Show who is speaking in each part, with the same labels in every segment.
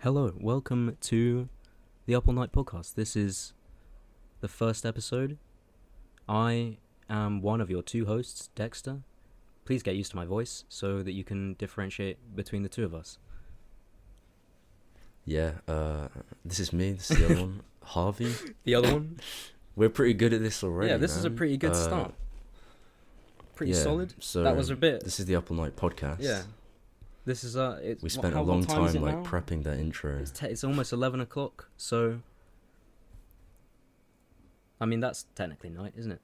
Speaker 1: Hello, welcome to the Up All Night Podcast. This is the first episode. I am one of your two hosts, Dexter. Please get used to my voice so that you can differentiate between the two of us.
Speaker 2: Yeah, this is me, this is the other one, Harvey.
Speaker 1: The other one?
Speaker 2: We're pretty good at this already,
Speaker 1: Yeah, this is a pretty good start. Pretty solid.
Speaker 2: So
Speaker 1: that was a bit...
Speaker 2: This is the Up All Night Podcast.
Speaker 1: Yeah. This is
Speaker 2: we spent a long time like prepping that intro.
Speaker 1: It's almost 11 o'clock, so I mean that's technically night, isn't it?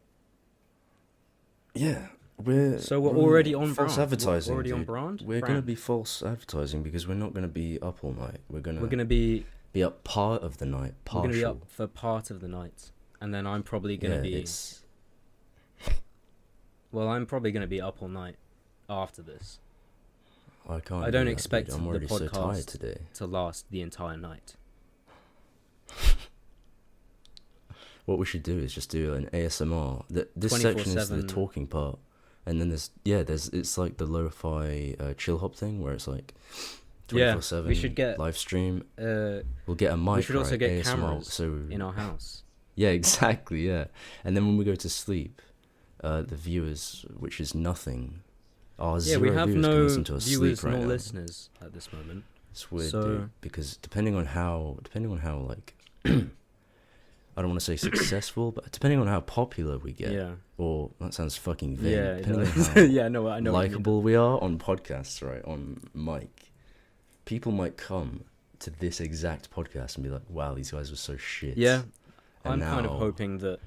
Speaker 2: Yeah, we're
Speaker 1: already on
Speaker 2: false
Speaker 1: brand.
Speaker 2: advertising.
Speaker 1: We're already
Speaker 2: dude.
Speaker 1: on brand.
Speaker 2: We're gonna be false advertising because we're not gonna be up all night. We're gonna
Speaker 1: be
Speaker 2: up part of the night. Partial.
Speaker 1: We're gonna be up for part of the night, and then I'm probably gonna be. Well, I'm probably gonna be up all night after this.
Speaker 2: I
Speaker 1: don't expect
Speaker 2: I'm
Speaker 1: the
Speaker 2: so tired
Speaker 1: podcast
Speaker 2: today.
Speaker 1: to last the entire night.
Speaker 2: What we should do is just do an ASMR. This section is the talking part, and then it's like the lo-fi chill hop thing where it's like 24/7.
Speaker 1: We should get
Speaker 2: live stream. We'll get a mic.
Speaker 1: We should also get
Speaker 2: ASMR,
Speaker 1: cameras in our house.
Speaker 2: Yeah, exactly. Yeah, and then when we go to sleep, the viewers, which is nothing.
Speaker 1: We have no
Speaker 2: viewers
Speaker 1: nor listeners at this moment.
Speaker 2: It's weird, dude, because depending on how like I don't want to say successful, but depending on how popular we get, or that sounds fucking vague.
Speaker 1: Yeah,
Speaker 2: depending on how
Speaker 1: I know
Speaker 2: likable we are on podcasts, right? On mic, people might come to this exact podcast and be like, "Wow, these guys were so shit."
Speaker 1: Yeah, I'm kind of hoping that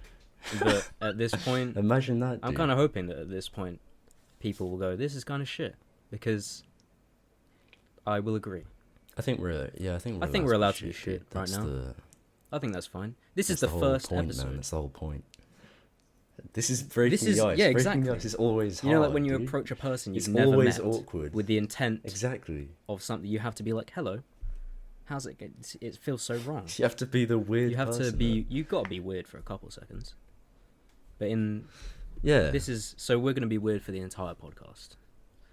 Speaker 1: at this point,
Speaker 2: imagine that. Dude.
Speaker 1: I'm kind of hoping that at this point, people will go, "This is kind of shit," because I will agree.
Speaker 2: I think we're
Speaker 1: allowed to be shit right now. I think that's fine. This is the first episode.
Speaker 2: Man. That's the whole point. This is breaking the ice.
Speaker 1: Yeah,
Speaker 2: breaking
Speaker 1: exactly.
Speaker 2: the ice is always hard.
Speaker 1: You know, like when you
Speaker 2: dude.
Speaker 1: approach a person you've
Speaker 2: it's
Speaker 1: never
Speaker 2: always
Speaker 1: met
Speaker 2: awkward.
Speaker 1: with the intent
Speaker 2: of
Speaker 1: something, you have to be like, "Hello, how's it? It feels so wrong."
Speaker 2: You have to be the weird.
Speaker 1: You have
Speaker 2: person,
Speaker 1: to be.
Speaker 2: man.
Speaker 1: You've got to be weird for a couple seconds. But we're gonna be weird for the entire podcast.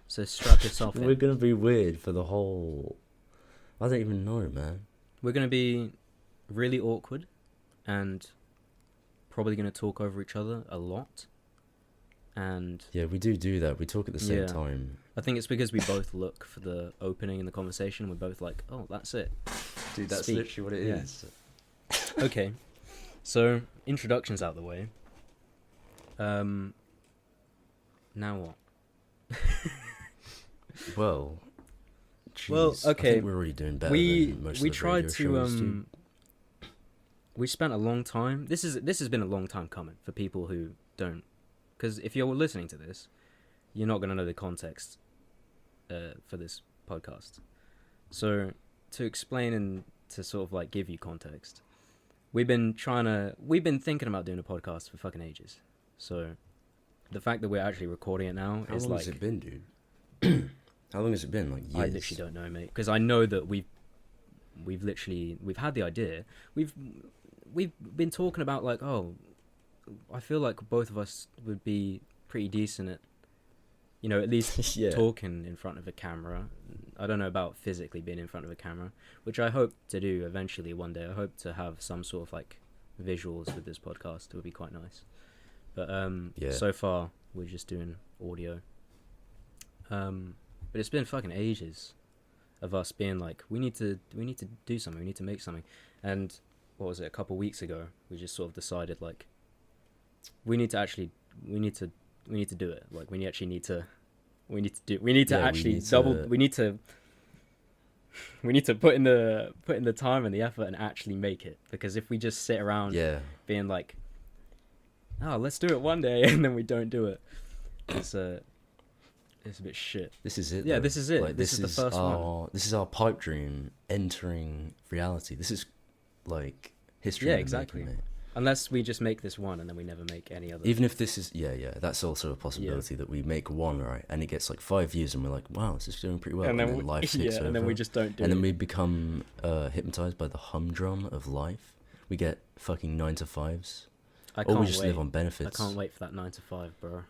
Speaker 1: So strap yourself in.
Speaker 2: We're gonna be weird for the whole. I don't even know, man.
Speaker 1: We're gonna be really awkward, and probably gonna talk over each other a lot. And
Speaker 2: yeah, we do that. We talk at the same time.
Speaker 1: I think it's because we both look for the opening in the conversation. We're both like, "Oh, that's it,
Speaker 2: dude. That's literally what it is."
Speaker 1: Okay, so introductions out the way. Now what?
Speaker 2: Well,
Speaker 1: okay.
Speaker 2: I think we're already doing better than most of the
Speaker 1: tried
Speaker 2: radio shows, dude.
Speaker 1: We spent a long time. This has been a long time coming for people who don't, because if you're listening to this, you're not gonna know the context for this podcast. So to explain and to sort of like give you context, we've been thinking about doing a podcast for fucking ages. So the fact that we're actually recording it now is like.
Speaker 2: How long has it been, dude? How long has it been? Like years?
Speaker 1: I literally don't know, mate. Because I know that we've had the idea. We've been talking about like, oh, I feel like both of us would be pretty decent at, at least talking in front of a camera. I don't know about physically being in front of a camera, which I hope to do eventually one day. I hope to have some sort of like visuals with this podcast. It would be quite nice. But so far we're just doing audio. But it's been fucking ages of us being like, we need to do something, we need to make something. And what was it, a couple weeks ago, we just sort of decided like we need to do it. Like we need to put in the time and the effort and actually make it. Because if we just sit around being like, oh, let's do it one day, and then we don't do it, it's a bit shit.
Speaker 2: This is it.
Speaker 1: Yeah,
Speaker 2: though.
Speaker 1: This is it.
Speaker 2: Like,
Speaker 1: this is the first one.
Speaker 2: This is our pipe dream entering reality. This is like history.
Speaker 1: Yeah, exactly. Making, unless we just make this one and then we never make any other.
Speaker 2: Even if this is, that's also a possibility that we make one, right? And it gets like 5 years and we're like, wow, this is doing pretty well. And then life takes over.
Speaker 1: And then we just don't do it.
Speaker 2: And then we become hypnotized by the humdrum of life. We get fucking 9 to 5s. Or we just live on benefits.
Speaker 1: I can't wait for that 9 to 5, bro.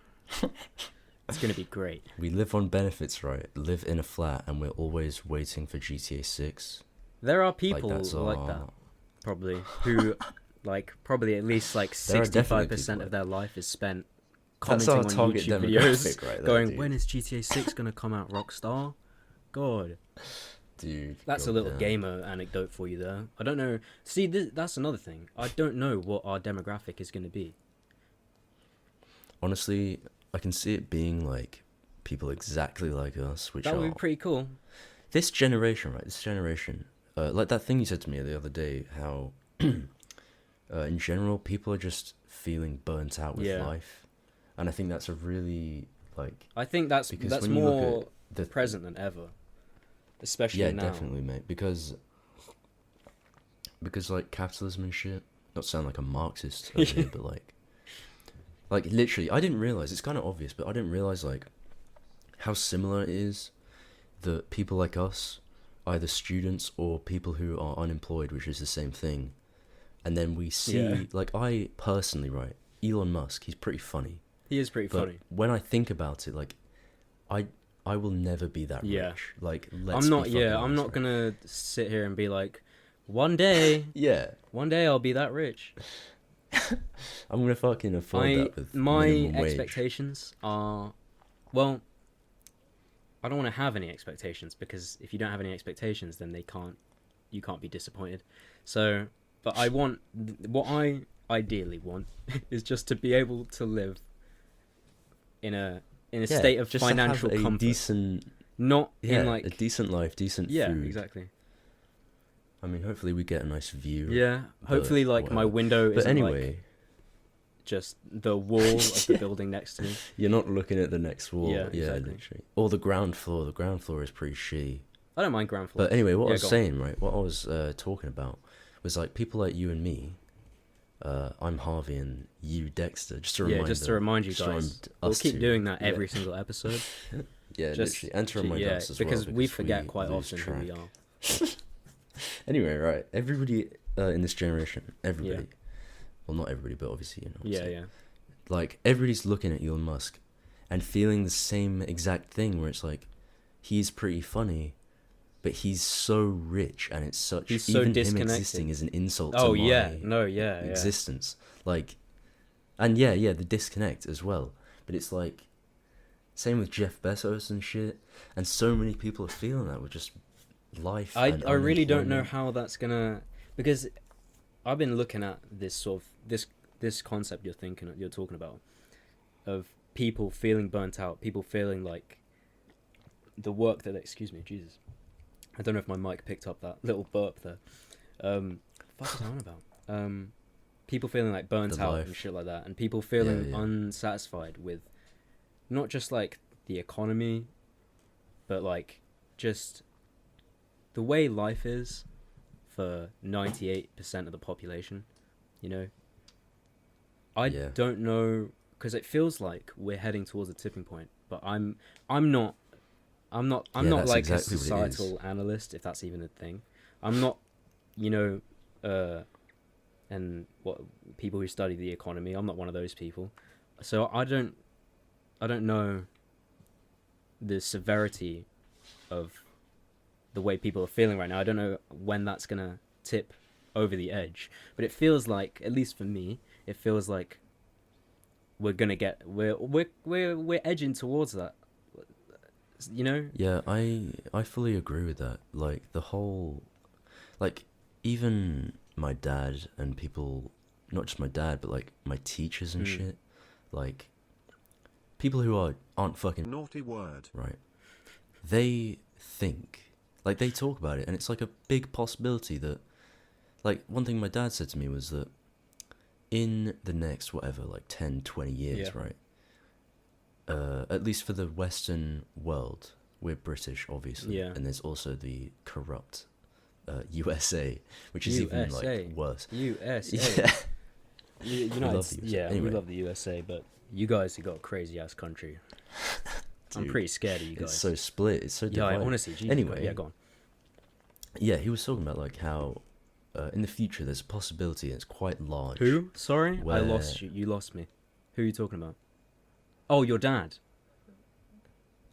Speaker 1: It's going to be great.
Speaker 2: We live on benefits, right? Live in a flat and we're always waiting for GTA 6.
Speaker 1: There are people
Speaker 2: that's
Speaker 1: like that, probably, who, like, probably at least, like, 65% of their life is spent commenting on YouTube videos, right there, going, dude. When is GTA 6 going to come out, Rockstar? God.
Speaker 2: Dude.
Speaker 1: That's a little gamer anecdote for you there. I don't know. See, that's another thing. I don't know what our demographic is going to be.
Speaker 2: Honestly, I can see it being, like, people exactly like us, which
Speaker 1: that would be pretty cool.
Speaker 2: This generation, right? This generation, like that thing you said to me the other day, how in general people are just feeling burnt out with life, and I think that's a really like.
Speaker 1: I think that's more present than ever, especially now. Yeah,
Speaker 2: definitely, mate. Because like capitalism and shit. Not sound like a Marxist over here, but like literally, I didn't realize, it's kind of obvious, but I didn't realize like how similar it is that people like us, either students or people who are unemployed, which is the same thing, and then we see, like, I personally, right, Elon Musk, he's pretty funny.
Speaker 1: He is pretty funny.
Speaker 2: When I think about it, like, I will never be that rich. Like, let's
Speaker 1: I'm not.
Speaker 2: Be
Speaker 1: I'm not gonna sit here and be like, one day, one day I'll be that rich.
Speaker 2: I'm gonna fucking afford that with
Speaker 1: my
Speaker 2: minimum wage.
Speaker 1: Expectations are, well, I don't want to have any expectations, because if you don't have any expectations, then you can't be disappointed. So, but I want, what I ideally want is just to be able to live in a state of financial comfort.
Speaker 2: A decent,
Speaker 1: in like
Speaker 2: a decent life, decent food.
Speaker 1: Yeah, exactly.
Speaker 2: I mean, hopefully we get a nice view.
Speaker 1: Yeah, hopefully like my window isn't like just the wall of the building next to me.
Speaker 2: You're not looking at the next wall.
Speaker 1: Yeah, exactly.
Speaker 2: Literally. Or the ground floor. The ground floor is pretty shitty.
Speaker 1: I don't mind ground floor.
Speaker 2: But anyway, what I was saying, right, what I was talking about was like people like you and me. I'm Harvey and you Dexter. Just to remind you
Speaker 1: guys. We'll keep doing that every single episode.
Speaker 2: Literally. And to remind us as well.
Speaker 1: Because we forget quite often who we are.
Speaker 2: Anyway, right, everybody in this generation, well, not everybody, but obviously, you know. Like, everybody's looking at Elon Musk and feeling the same exact thing, where it's like, he's pretty funny, but he's so rich, and it's such,
Speaker 1: he's so
Speaker 2: even
Speaker 1: disconnected.
Speaker 2: Him existing is an insult to my existence. Like, and the disconnect as well. But it's like, same with Jeff Bezos and shit, and so many people are feeling that with just life.
Speaker 1: I really don't know how that's gonna, because I've been looking at this sort of this concept you're talking about, of people feeling burnt out, people feeling like the work that, excuse me, Jesus, I don't know if my mic picked up that little burp there. What was I on about? People feeling like burnt out and shit like that, and people feeling unsatisfied with not just like the economy, but like just the way life is for 98% of the population, you know. I don't know, because it feels like we're heading towards a tipping point, but I'm not like exactly a societal analyst, if that's even a thing. I'm not, you know, and what people who study the economy. I'm not one of those people, so I don't know the severity of the way people are feeling right now. I don't know when that's gonna tip over the edge, but it feels like, at least for me, it feels like we're edging towards that, you know.
Speaker 2: Yeah, I fully agree with that. Like, the whole, like, even my dad and people, not just my dad, but like my teachers and shit, like people who aren't fucking
Speaker 3: naughty word,
Speaker 2: right? They think, like, they talk about it, and it's like a big possibility that, like, one thing my dad said to me was that in the next, whatever, like 10, 20 years, right? At least for the Western world, we're British, obviously, and there's also the corrupt USA, which is even like worse.
Speaker 1: USA. We love the USA, but you guys have got a crazy ass country. Dude, I'm pretty scared of you guys.
Speaker 2: It's so split. It's so divided.
Speaker 1: Yeah, honestly. Jesus,
Speaker 2: anyway,
Speaker 1: go on.
Speaker 2: Yeah, he was talking about like how in the future there's a possibility, and it's quite large.
Speaker 1: Who? Sorry, I lost you. You lost me. Who are you talking about? Oh, your dad.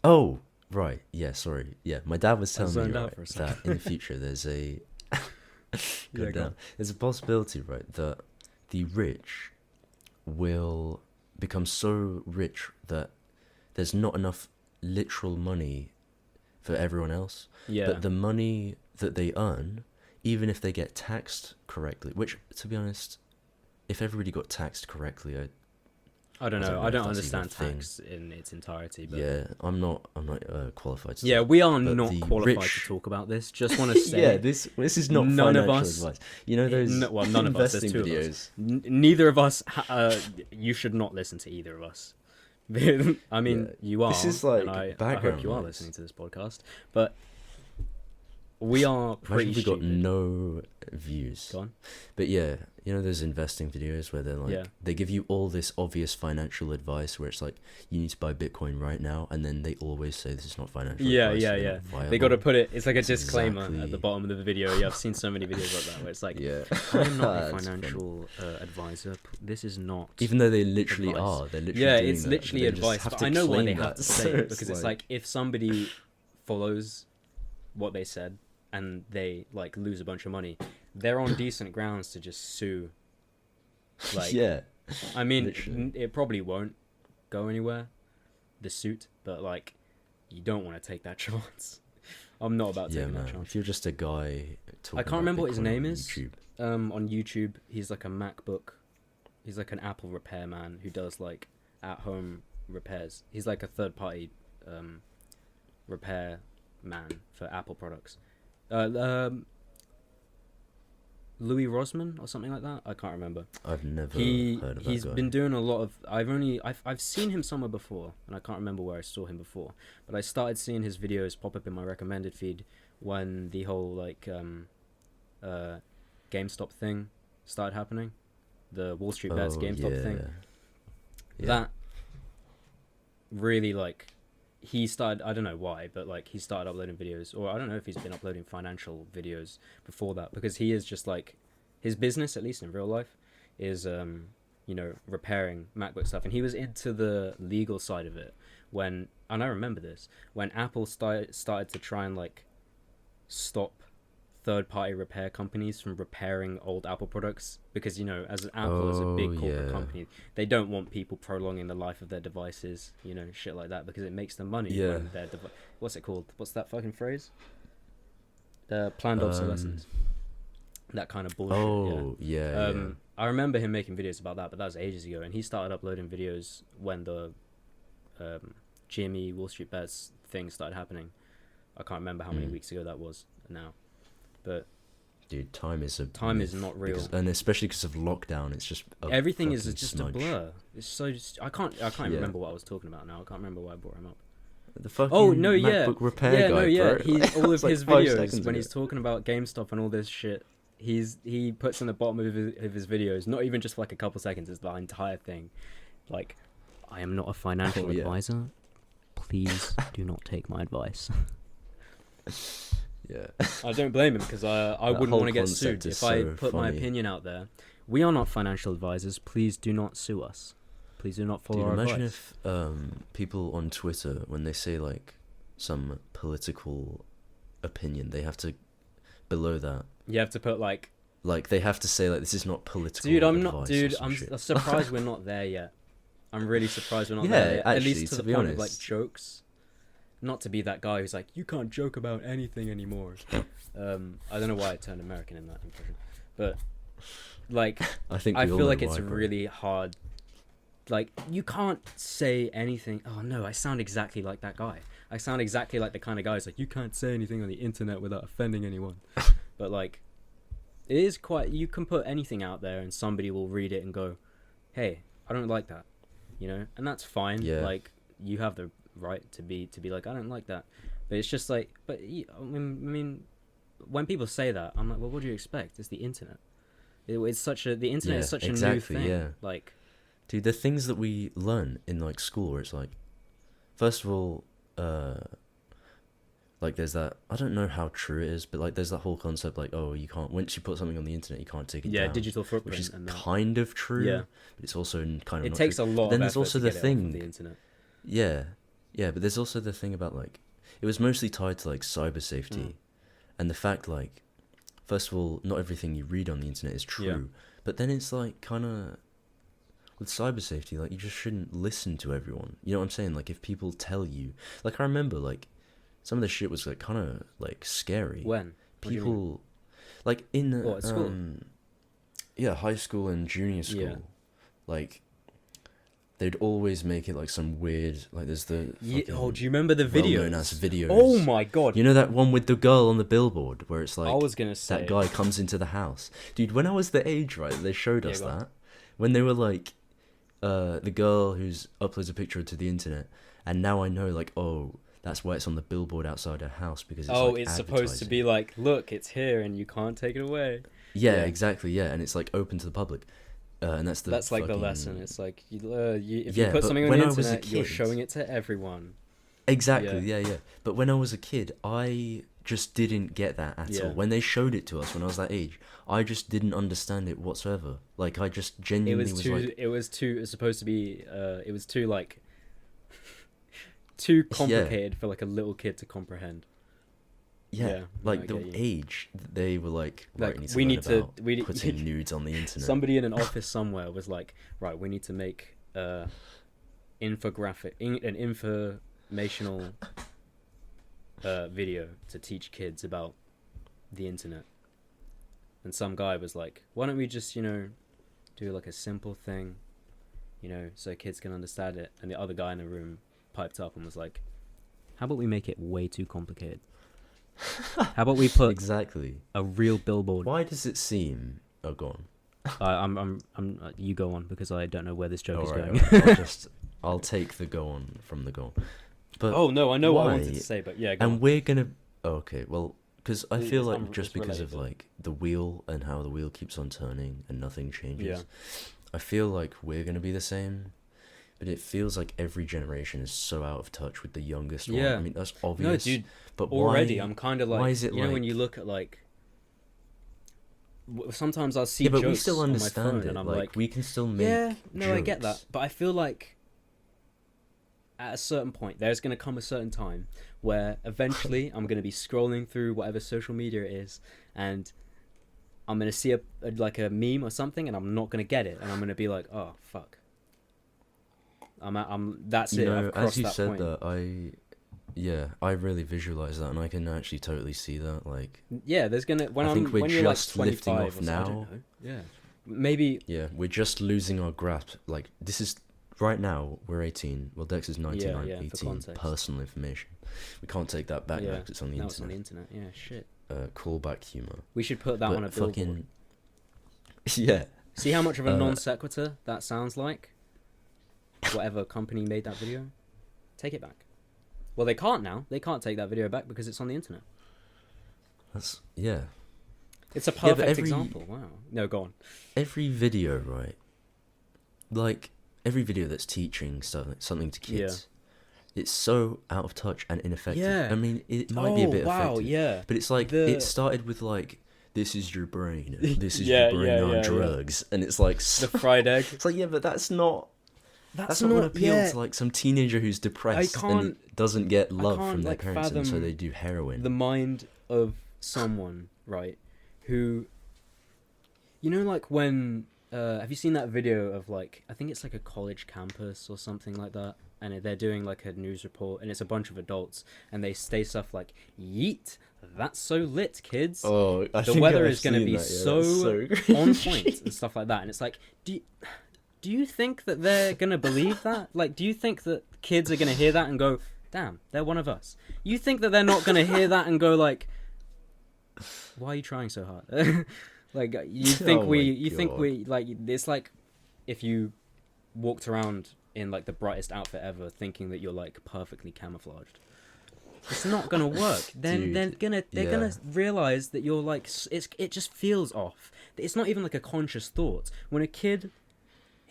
Speaker 2: Oh, right. Yeah, sorry. Yeah, my dad was telling me that in the future there's a Go down. There's a possibility, right, that the rich will become so rich that there's not enough literal money for everyone else.
Speaker 1: Yeah.
Speaker 2: But the money that they earn, even if they get taxed correctly, which, to be honest, if everybody got taxed correctly,
Speaker 1: I don't know. I don't understand tax in its entirety. But
Speaker 2: yeah, I'm not qualified to
Speaker 1: yeah,
Speaker 2: talk,
Speaker 1: we are not qualified to talk about this. Just want to say,
Speaker 2: yeah, this is not
Speaker 1: none
Speaker 2: financial
Speaker 1: of us,
Speaker 2: advice. You know those
Speaker 1: none of us. There's two
Speaker 2: videos.
Speaker 1: of us. Neither of us. You should not listen to either of us. I mean,
Speaker 2: Yeah.
Speaker 1: you are.
Speaker 2: This is like
Speaker 1: and I
Speaker 2: background
Speaker 1: hope you are
Speaker 2: noise.
Speaker 1: listening to this podcast. But we are pretty
Speaker 2: Imagine we got
Speaker 1: stupid.
Speaker 2: no views.
Speaker 1: Go on.
Speaker 2: But yeah, you know those investing videos where they're like,
Speaker 1: Yeah.
Speaker 2: they give you all this obvious financial advice where it's like, you need to buy Bitcoin right now, and then they always say this is not financial advice.
Speaker 1: Yeah. They got to put it. It's like a disclaimer at the bottom of the video. Yeah, I've seen so many videos like that where it's like,
Speaker 2: yeah,
Speaker 1: I'm not a financial advisor. This is not.
Speaker 2: even though they literally
Speaker 1: advice.
Speaker 2: are, they're literally
Speaker 1: Yeah,
Speaker 2: doing
Speaker 1: it's
Speaker 2: that,
Speaker 1: literally
Speaker 2: but they just
Speaker 1: advice.
Speaker 2: have
Speaker 1: But
Speaker 2: to
Speaker 1: I know why
Speaker 2: claim
Speaker 1: they
Speaker 2: that.
Speaker 1: have to say it because it's like if somebody follows what they said and they like lose a bunch of money, they're on decent grounds to just sue. Like,
Speaker 2: yeah,
Speaker 1: I mean,
Speaker 2: literally.
Speaker 1: it probably won't go anywhere, the suit, but like, you don't want to take that chance. I'm not about taking that chance.
Speaker 2: If you're just a guy,
Speaker 1: I can't remember what his name is.
Speaker 2: YouTube.
Speaker 1: On YouTube, he's like a MacBook. He's like an Apple repairman who does like at-home repairs. He's like a third-party repair man for Apple products. Louis Rosman or something like that. I can't remember.
Speaker 2: I've never heard of that
Speaker 1: He's
Speaker 2: guy.
Speaker 1: been doing a lot of. I've seen him somewhere before, and I can't remember where I saw him before. But I started seeing his videos pop up in my recommended feed when the whole like GameStop thing started happening, the Wall Street Bets GameStop thing.
Speaker 2: Yeah.
Speaker 1: That really like. He started, I don't know why, but like he started uploading videos, or I don't know if he's been uploading financial videos before that, because he is just like, his business, at least in real life, is, repairing MacBook stuff. And he was into the legal side of it when, and I remember this, when Apple started to try and like stop third-party repair companies from repairing old Apple products, because as Apple is a big corporate company, they don't want people prolonging the life of their devices, shit like that, because it makes them money.
Speaker 2: Yeah.
Speaker 1: When their what's it called? What's that fucking phrase? Planned obsolescence. That kind of bullshit.
Speaker 2: Yeah.
Speaker 1: I remember him making videos about that, but that was ages ago, and he started uploading videos when the GME Wall Street Bets thing started happening. I can't remember how many weeks ago that was now. But
Speaker 2: dude, time is
Speaker 1: not real,
Speaker 2: and especially because of lockdown, it's just
Speaker 1: everything is just
Speaker 2: smudge.
Speaker 1: a blur. It's so I can't remember what I was talking about now. I can't remember why I brought him up.
Speaker 2: The fucking
Speaker 1: MacBook
Speaker 2: repair guy, bro.
Speaker 1: He's all of
Speaker 2: like
Speaker 1: his
Speaker 2: 5
Speaker 1: videos
Speaker 2: seconds
Speaker 1: when
Speaker 2: ago.
Speaker 1: he's talking about GameStop and all this shit. He puts in the bottom of his videos, not even just like a couple seconds, it's the entire thing. Like, I am not a financial advisor. Please do not take my advice.
Speaker 2: Yeah.
Speaker 1: I don't blame him, because I wouldn't want to get sued if I put my opinion out there. We are not financial advisors. Please do not sue us. Please do not follow our advice.
Speaker 2: Imagine if people on Twitter, when they say like some political opinion, they have to below that.
Speaker 1: You have to put like
Speaker 2: they have to say like, this is not political.
Speaker 1: Dude, I'm
Speaker 2: advice
Speaker 1: not. Dude,
Speaker 2: or some
Speaker 1: I'm
Speaker 2: shit.
Speaker 1: surprised we're not there yet. I'm really surprised we're not there yet.
Speaker 2: Actually,
Speaker 1: At least to the
Speaker 2: be
Speaker 1: point
Speaker 2: honest.
Speaker 1: of like jokes. Not to be that guy who's like, you can't joke about anything anymore. I don't know why I turned American in that impression, but like,
Speaker 2: I think
Speaker 1: I
Speaker 2: we all
Speaker 1: feel
Speaker 2: know
Speaker 1: like it's
Speaker 2: why, bro.
Speaker 1: really hard. Like, you can't say anything. Oh no, I sound exactly like that guy. I sound exactly like the kind of guy who's like, you can't say anything on the internet without offending anyone. But like, it is quite. You can put anything out there, and somebody will read it and go, "Hey, I don't like that," and that's fine.
Speaker 2: Yeah.
Speaker 1: Like, you have the right to be like, I don't like that. But it's just like, I mean, when people say that, I'm like, well, what do you expect? It's the internet. The internet is such a new thing.
Speaker 2: Yeah.
Speaker 1: Like,
Speaker 2: dude, the things that we learn in like school, where it's like, first of all, like there's that, I don't know how true it is, but like there's that whole concept like, oh, you can't, once you put something on the internet, you can't take it down.
Speaker 1: Digital footprint,
Speaker 2: which is
Speaker 1: and that.
Speaker 2: kind of true.
Speaker 1: Yeah.
Speaker 2: But it's also kind of
Speaker 1: it
Speaker 2: not
Speaker 1: takes
Speaker 2: true.
Speaker 1: a lot.
Speaker 2: Then
Speaker 1: of
Speaker 2: there's
Speaker 1: effort
Speaker 2: also
Speaker 1: to
Speaker 2: the
Speaker 1: get it
Speaker 2: thing.
Speaker 1: off the internet.
Speaker 2: Yeah, but there's also the thing about like, it was mostly tied to like cyber safety, and the fact like, first of all, not everything you read on the internet is true. But then it's like kind of with cyber safety, like you just shouldn't listen to everyone. You know what I'm saying? Like if people tell you, like I remember like some of the shit was like kind of like scary.
Speaker 1: When
Speaker 2: people like in
Speaker 1: at school?
Speaker 2: High school and junior school,
Speaker 1: Yeah.
Speaker 2: like they'd always make it like some weird, like there's the
Speaker 1: do you remember the videos?
Speaker 2: Well-known as videos.
Speaker 1: Oh my god!
Speaker 2: You know that one with the girl on the billboard where it's like
Speaker 1: I was gonna say
Speaker 2: that guy comes into the house, dude. When I was the age, right, they showed us that when they were like, the girl who's uploads a picture to the internet, and now I know like, oh, that's why it's on the billboard outside her house because it's like
Speaker 1: it's supposed to be like, look, it's here and you can't take it away.
Speaker 2: Yeah, exactly. Yeah, and it's like open to the public, and that's
Speaker 1: like the lesson. It's like if you put something on the internet, you're showing it to everyone.
Speaker 2: Exactly. Yeah. But when I was a kid, I just didn't get that at all. When they showed it to us when I was that age, I just didn't understand it whatsoever. Like I just genuinely
Speaker 1: it was supposed to be it was too like too complicated for like a little kid to comprehend.
Speaker 2: Yeah, like the age they were like, right, we need to putting nudes on the internet.
Speaker 1: Somebody in an office somewhere was like, right, we need to make an informational video to teach kids about the internet. And some guy was like, why don't we just, do like a simple thing, so kids can understand it. And the other guy in the room piped up and was like, how about we make it way too complicated? How about we put a real billboard?
Speaker 2: Why does it seem? Oh, go
Speaker 1: on. You go on because I don't know where this joke is going.
Speaker 2: I'll take the go on from the go on. But
Speaker 1: I know what I wanted to say, but yeah.
Speaker 2: We're gonna. Oh, okay, well, because I feel like just because of like the wheel and how the wheel keeps on turning and nothing changes.
Speaker 1: Yeah.
Speaker 2: I feel like we're gonna be the same. But it feels like every generation is so out of touch with the youngest one. I mean, that's obvious.
Speaker 1: No, dude.
Speaker 2: But
Speaker 1: already, I'm kind of like,
Speaker 2: why is it
Speaker 1: when you look at like, sometimes I'll see jokes
Speaker 2: we still understand
Speaker 1: on my phone, and I'm like,
Speaker 2: we can still make jokes.
Speaker 1: I get that. But I feel like at a certain point, there's going to come a certain time where eventually I'm going to be scrolling through whatever social media it is, and I'm going to see a meme or something, and I'm not going to get it, and I'm going to be like, oh fuck. That's it. I've crossed
Speaker 2: as you
Speaker 1: that
Speaker 2: said
Speaker 1: point.
Speaker 2: that, I really visualize that, and I can actually totally see that. Like,
Speaker 1: there's gonna
Speaker 2: I think we're just lifting off now.
Speaker 1: I don't know. Yeah, maybe.
Speaker 2: Yeah, we're just losing our grasp. Like, this is right now. We're 18. Well, Dex is 19. 18. Personal information. We can't take that back now because it's on the internet.
Speaker 1: It's on the internet. Yeah, shit.
Speaker 2: Callback humor.
Speaker 1: We should put that on a billboard.
Speaker 2: Yeah.
Speaker 1: See how much of a non sequitur that sounds like. Whatever company made that video, take it back. Well, they can't now. They can't take that video back because it's on the internet.
Speaker 2: It's
Speaker 1: a perfect example. Wow. No, go on.
Speaker 2: Every video, right? Like every video that's teaching something to kids, it's so out of touch and ineffective.
Speaker 1: Yeah.
Speaker 2: I mean, it might be a bit effective.
Speaker 1: Yeah.
Speaker 2: But it's like it started with like, this is your brain. This is your brain on drugs, and it's like
Speaker 1: the fried egg.
Speaker 2: It's like but that's not. That's not going to appeal to like some teenager who's depressed and doesn't get love from their parents, and so they do heroin.
Speaker 1: The mind of someone, right, who, like when have you seen that video of like, I think it's like a college campus or something like that, and they're doing like a news report, and it's a bunch of adults, and they say stuff like, "Yeet, that's so lit, kids.
Speaker 2: Oh,
Speaker 1: the weather is going to be so on point," and stuff like that, and it's like, Do you think that they're going to believe that? Like, do you think that kids are going to hear that and go, damn, they're one of us? You think that they're not going to hear that and go like, why are you trying so hard? Like, you think like, it's like if you walked around in like the brightest outfit ever thinking that you're like perfectly camouflaged. It's not going to work. Then they're going to realize that you're like, it just feels off. It's not even like a conscious thought. When a kid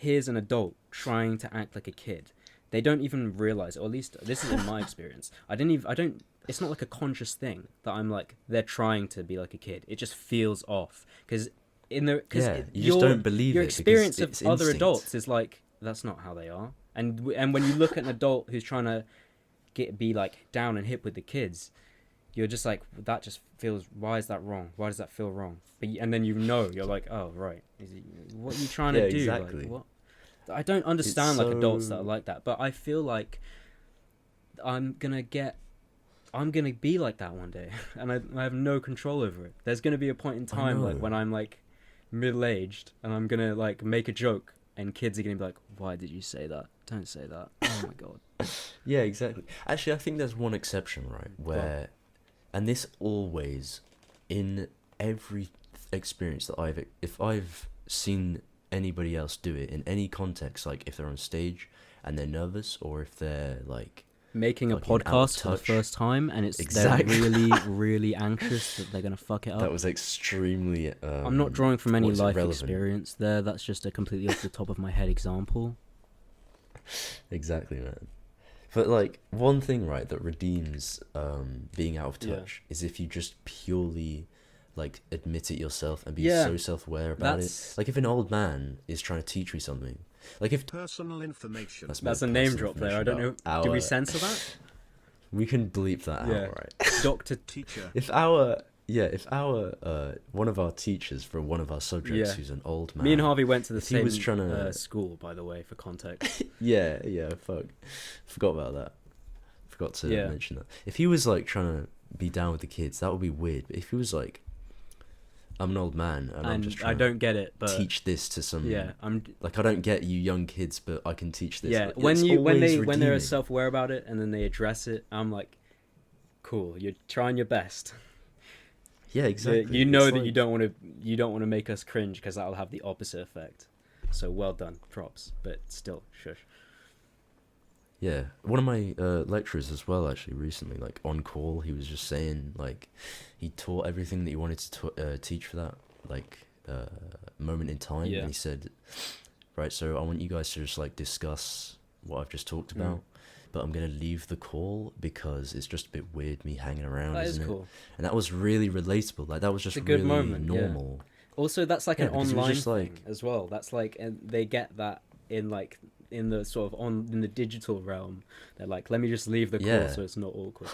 Speaker 1: here's an adult trying to act like a kid, they don't even realize it, or at least this is in my experience. It's not like a conscious thing that I'm like, they're trying to be like a kid. It just feels off because you just don't believe your experience of other
Speaker 2: instinct.
Speaker 1: Adults is like, that's not how they are. And when you look at an adult who's trying to be like down and hip with the kids, you're just like, that just feels, why is that wrong? Why does that feel wrong? And then you're like, oh, right. What are you trying to do?
Speaker 2: Exactly.
Speaker 1: Like, what? I don't understand like adults that are like that, but I feel like I'm gonna be like that one day, and I have no control over it. There's gonna be a point in time like when I'm like middle-aged, and I'm gonna like make a joke, and kids are gonna be like, why did you say that? Don't say that. Oh my god.
Speaker 2: Yeah, exactly. Actually, I think there's one exception, right? Where, and this always, in every experience that if I've seen anybody else do it in any context, like if they're on stage and they're nervous, or if they're like
Speaker 1: making a podcast for the first time, and they're really, really anxious that they're gonna fuck it up.
Speaker 2: That was extremely.
Speaker 1: I'm not drawing from any life experience there. That's just a completely off the top of my head example.
Speaker 2: Exactly, man. But like one thing, right, that redeems being out of touch is if you just purely like admit it yourself and be so self-aware about it. Like if an old man is trying to teach me something, like if
Speaker 3: personal information,
Speaker 1: that's a name drop there. I don't know. Do we censor that?
Speaker 2: We can bleep that out, right?
Speaker 1: Doctor
Speaker 3: teacher.
Speaker 2: If our one of our teachers for one of our subjects who's an old man.
Speaker 1: Me and Harvey went to the same
Speaker 2: school,
Speaker 1: by the way, for context.
Speaker 2: Forgot about that. Forgot to mention that. If he was like trying to be down with the kids, that would be weird. But if he was like, I'm an old man and I'm just trying
Speaker 1: I don't get it, but
Speaker 2: teach this to some.
Speaker 1: Yeah, I'm
Speaker 2: like, I don't get you young kids, but I can teach this.
Speaker 1: Yeah,
Speaker 2: like,
Speaker 1: when they're self-aware about it and then they address it, I'm like, cool, you're trying your best.
Speaker 2: Yeah, exactly.
Speaker 1: You know that you don't want to make us cringe, because that'll have the opposite effect. So well done, props, but still, shush.
Speaker 2: Yeah, one of my lecturers as well, actually, recently, like on call, he was just saying like he taught everything that he wanted to teach for that like moment in time. And he said, right, so I want you guys to just like discuss what I've just talked about. But I'm going to leave the call because it's just a bit weird me hanging around, isn't it? Cool. And that was really relatable. Like, that was just really normal.
Speaker 1: Yeah. Also, that's like an online thing as well. That's like, and they get that in like, in the sort of in the digital realm. They're like, let me just leave the call so it's not awkward.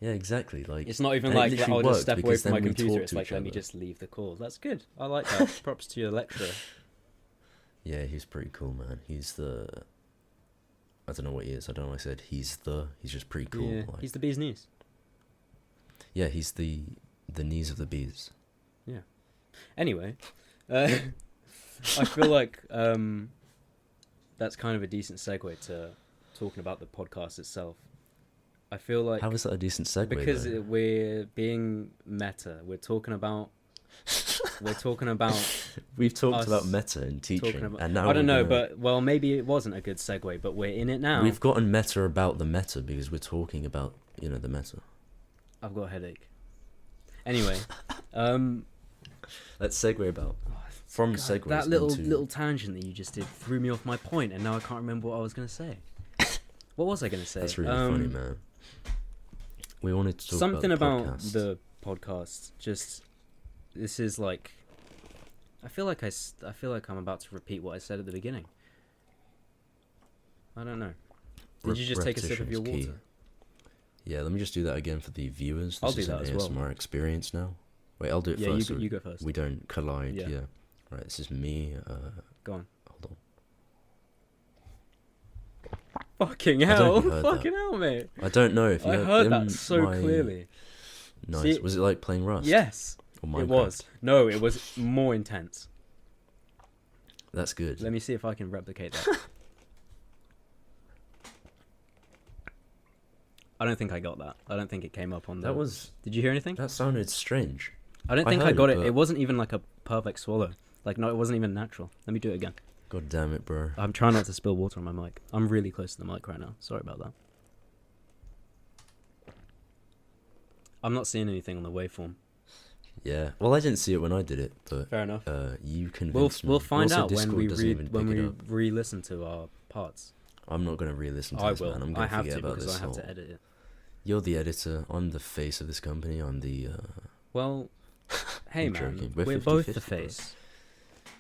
Speaker 2: Yeah, exactly. Like,
Speaker 1: it's not even like, I'll just step away from my computer. It's like, let me just leave the call. That's good. I like that. Props to your lecturer.
Speaker 2: Yeah, he's pretty cool, man. He's the... I don't know what he is. I don't know why I said he's just pretty cool.
Speaker 1: Yeah,
Speaker 2: like,
Speaker 1: he's the bee's knees.
Speaker 2: Yeah, he's the knees of the bees.
Speaker 1: Yeah. Anyway, I feel like that's kind of a decent segue to talking about the podcast itself. I feel like...
Speaker 2: How is that a decent segue?
Speaker 1: Because we're being meta. We're talking about...
Speaker 2: We've talked about meta in teaching, and now
Speaker 1: I don't know, but maybe it wasn't a good segue, but we're in it now.
Speaker 2: We've gotten meta about the meta because we're talking about the meta.
Speaker 1: I've got a headache. Anyway,
Speaker 2: let's segue about from segues.
Speaker 1: That little tangent that you just did threw me off my point, and now I can't remember what I was going to say. What was I going to say?
Speaker 2: That's really funny, man. We wanted to talk
Speaker 1: something
Speaker 2: about
Speaker 1: the podcast. Just this is like, I feel like I'm about to repeat what I said at the beginning. I don't know. Did you just take a sip of your water?
Speaker 2: Yeah, let me just do that again for the viewers.
Speaker 1: I'll do that as well.
Speaker 2: This is an ASMR experience now. Wait, I'll do it first.
Speaker 1: Yeah, you go first.
Speaker 2: We don't collide. Yeah. Right, this is me.
Speaker 1: Go on.
Speaker 2: Hold on.
Speaker 1: Fucking hell! Fucking hell, mate!
Speaker 2: I don't know if you
Speaker 1: heard that so clearly.
Speaker 2: Nice. See, was it like playing Rust?
Speaker 1: Yes. It was. No, it was more intense.
Speaker 2: That's good.
Speaker 1: Let me see if I can replicate that. I don't think I got that. I don't think it came up on
Speaker 2: that.
Speaker 1: Did you hear anything?
Speaker 2: That sounded strange.
Speaker 1: I don't think I got it. It wasn't even like a perfect swallow. Like, no, it wasn't even natural. Let me do it again.
Speaker 2: God damn it, bro.
Speaker 1: I'm trying not to spill water on my mic. I'm really close to the mic right now. Sorry about that. I'm not seeing anything on the waveform.
Speaker 2: Yeah. Well, I didn't see it when I did it, but
Speaker 1: fair enough.
Speaker 2: You convinced me.
Speaker 1: We'll find out when we re-listen to our parts.
Speaker 2: I'm not going to re-listen to this, man. I'm going to forget about this.
Speaker 1: I have to edit it.
Speaker 2: You're the editor. I'm the face of this company. I'm the...
Speaker 1: Well, hey, man. We're both the face.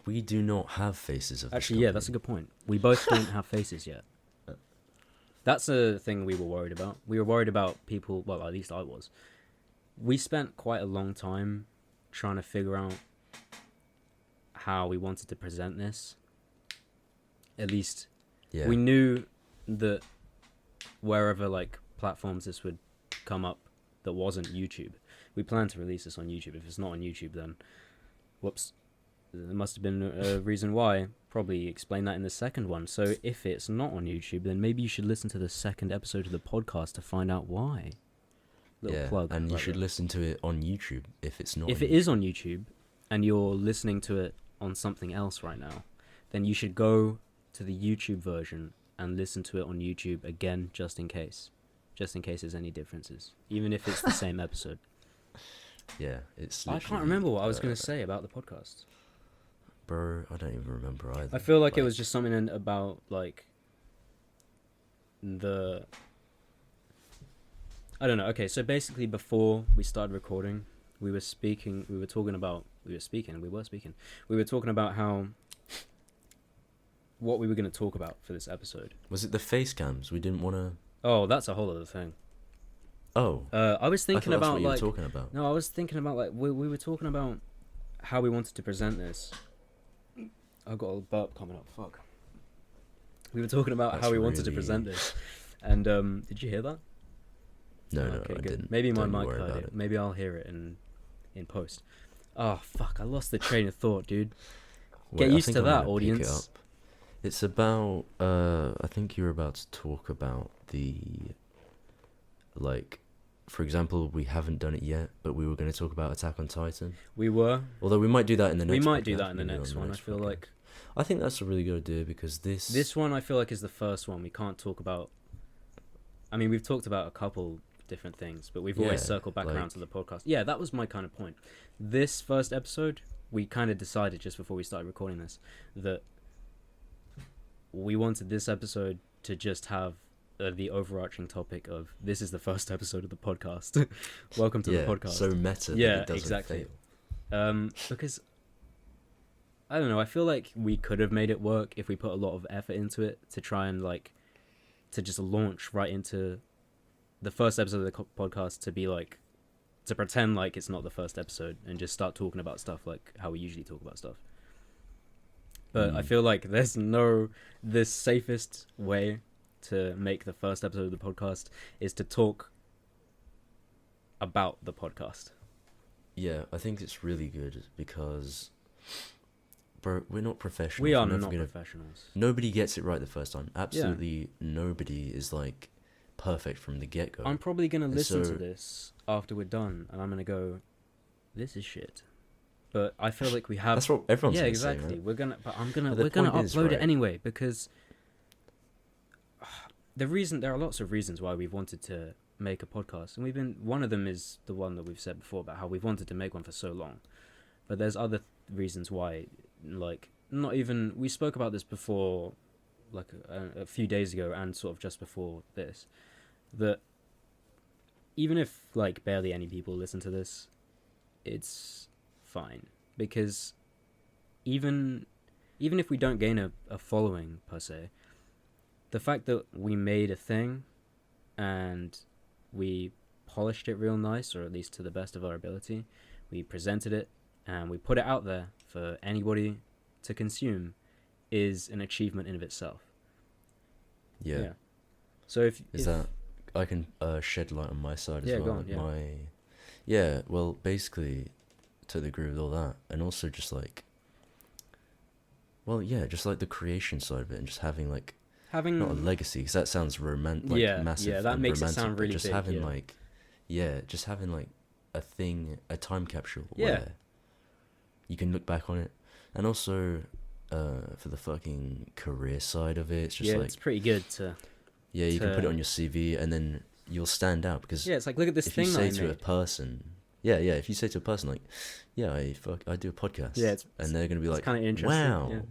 Speaker 2: We do not have faces of this
Speaker 1: Actually, yeah, that's a good point. We both don't have faces yet. That's a thing we were worried about. We were worried about people. Well, at least I was. We spent quite a long time trying to figure out how we wanted to present this. At least we knew that wherever like platforms this would come up that wasn't YouTube, we planned to release this on YouTube. If it's not on YouTube, then whoops, there must have been a reason why. Probably explain that in the second one. So if it's not on YouTube, then maybe you should listen to the second episode of the podcast to find out why. Little plug.
Speaker 2: And you should listen to it on YouTube if it's not.
Speaker 1: If it is on YouTube and you're listening to it on something else right now, then you should go to the YouTube version and listen to it on YouTube again, just in case there's any differences, even if it's the same episode.
Speaker 2: Yeah, it's.
Speaker 1: I can't remember what I was going to say about the podcast.
Speaker 2: Bro, I don't even remember either.
Speaker 1: I feel like it was just something about like the. I don't know. Okay, so basically, before we started recording, we were talking about how what we were going to talk about for this episode.
Speaker 2: Was it the face cams? We didn't want to.
Speaker 1: Oh, that's a whole other thing.
Speaker 2: Oh.
Speaker 1: I was thinking about
Speaker 2: that's what you were talking about.
Speaker 1: No, I was thinking about like we were talking about how we wanted to present this. I've got a burp coming up. Fuck. We were talking about how we wanted to present this, and did you hear that?
Speaker 2: No,
Speaker 1: okay,
Speaker 2: I
Speaker 1: good.
Speaker 2: didn't.
Speaker 1: Maybe my
Speaker 2: Don't
Speaker 1: mic
Speaker 2: worry
Speaker 1: heard
Speaker 2: about
Speaker 1: it. Maybe I'll hear it in post. Oh fuck! I lost the train of thought, dude. Get used to that, audience.
Speaker 2: It's about. I think you're about to talk about the. Like, for example, we haven't done it yet, but we were going to talk about Attack on Titan.
Speaker 1: We were.
Speaker 2: Although we might do that in the next.
Speaker 1: We might do that in the next one. I feel like.
Speaker 2: I think that's a really good idea because this.
Speaker 1: This one I feel like is the first one we can't talk about. I mean, we've talked about a couple different things, but we've always circled back around to the podcast. Yeah, that was my kind of point. This first episode, we kind of decided just before we started recording this that we wanted this episode to just have the overarching topic of this is the first episode of the podcast. Welcome to the podcast.
Speaker 2: So meta.
Speaker 1: Yeah,
Speaker 2: that it doesn't
Speaker 1: exactly.
Speaker 2: Fail.
Speaker 1: Because I don't know. I feel like we could have made it work if we put a lot of effort into it to try and like to just launch right into the first episode of the podcast to be like to pretend like it's not the first episode and just start talking about stuff like how we usually talk about stuff. But I feel like the safest way to make the first episode of the podcast is to talk about the podcast.
Speaker 2: Yeah, I think it's really good because, bro, we're not professionals.
Speaker 1: We are not professionals.
Speaker 2: Nobody gets it right the first time. Absolutely nobody is like perfect from the get-go.
Speaker 1: I'm probably going to listen to this after we're done and I'm going to go, this is shit. But I feel like we have.
Speaker 2: That's what everyone's
Speaker 1: saying. Yeah,
Speaker 2: exactly.
Speaker 1: Say, right? We're gonna upload it anyway because there are lots of reasons why we've wanted to make a podcast, and one of them is the one that we've said before about how we've wanted to make one for so long. But there's other reasons why, like not even we spoke about this before, like a few days ago, and sort of just before this, that even if like barely any people listen to this, it's fine, because even if we don't gain a following per se, the fact that we made a thing and we polished it real nice, or at least to the best of our ability, we presented it and we put it out there for anybody to consume, is an achievement in of itself. Yeah. So if
Speaker 2: that I can shed light on my side as well.
Speaker 1: Go on,
Speaker 2: well, basically totally agree with all that, and also just like just like the creation side of it, and just having not a legacy, because that sounds massive.
Speaker 1: Yeah, that makes it sound really
Speaker 2: just
Speaker 1: big.
Speaker 2: Just having like a thing, a time capsule where you can look back on it, and also for the fucking career side of it, it's just
Speaker 1: it's pretty good to.
Speaker 2: Yeah, you can put it on your CV, and then you'll stand out because
Speaker 1: it's like, look at this thing.
Speaker 2: If you say to a person. If you say to a person like, I do a podcast, and they're gonna be like,
Speaker 1: kind of interesting.
Speaker 2: Wow,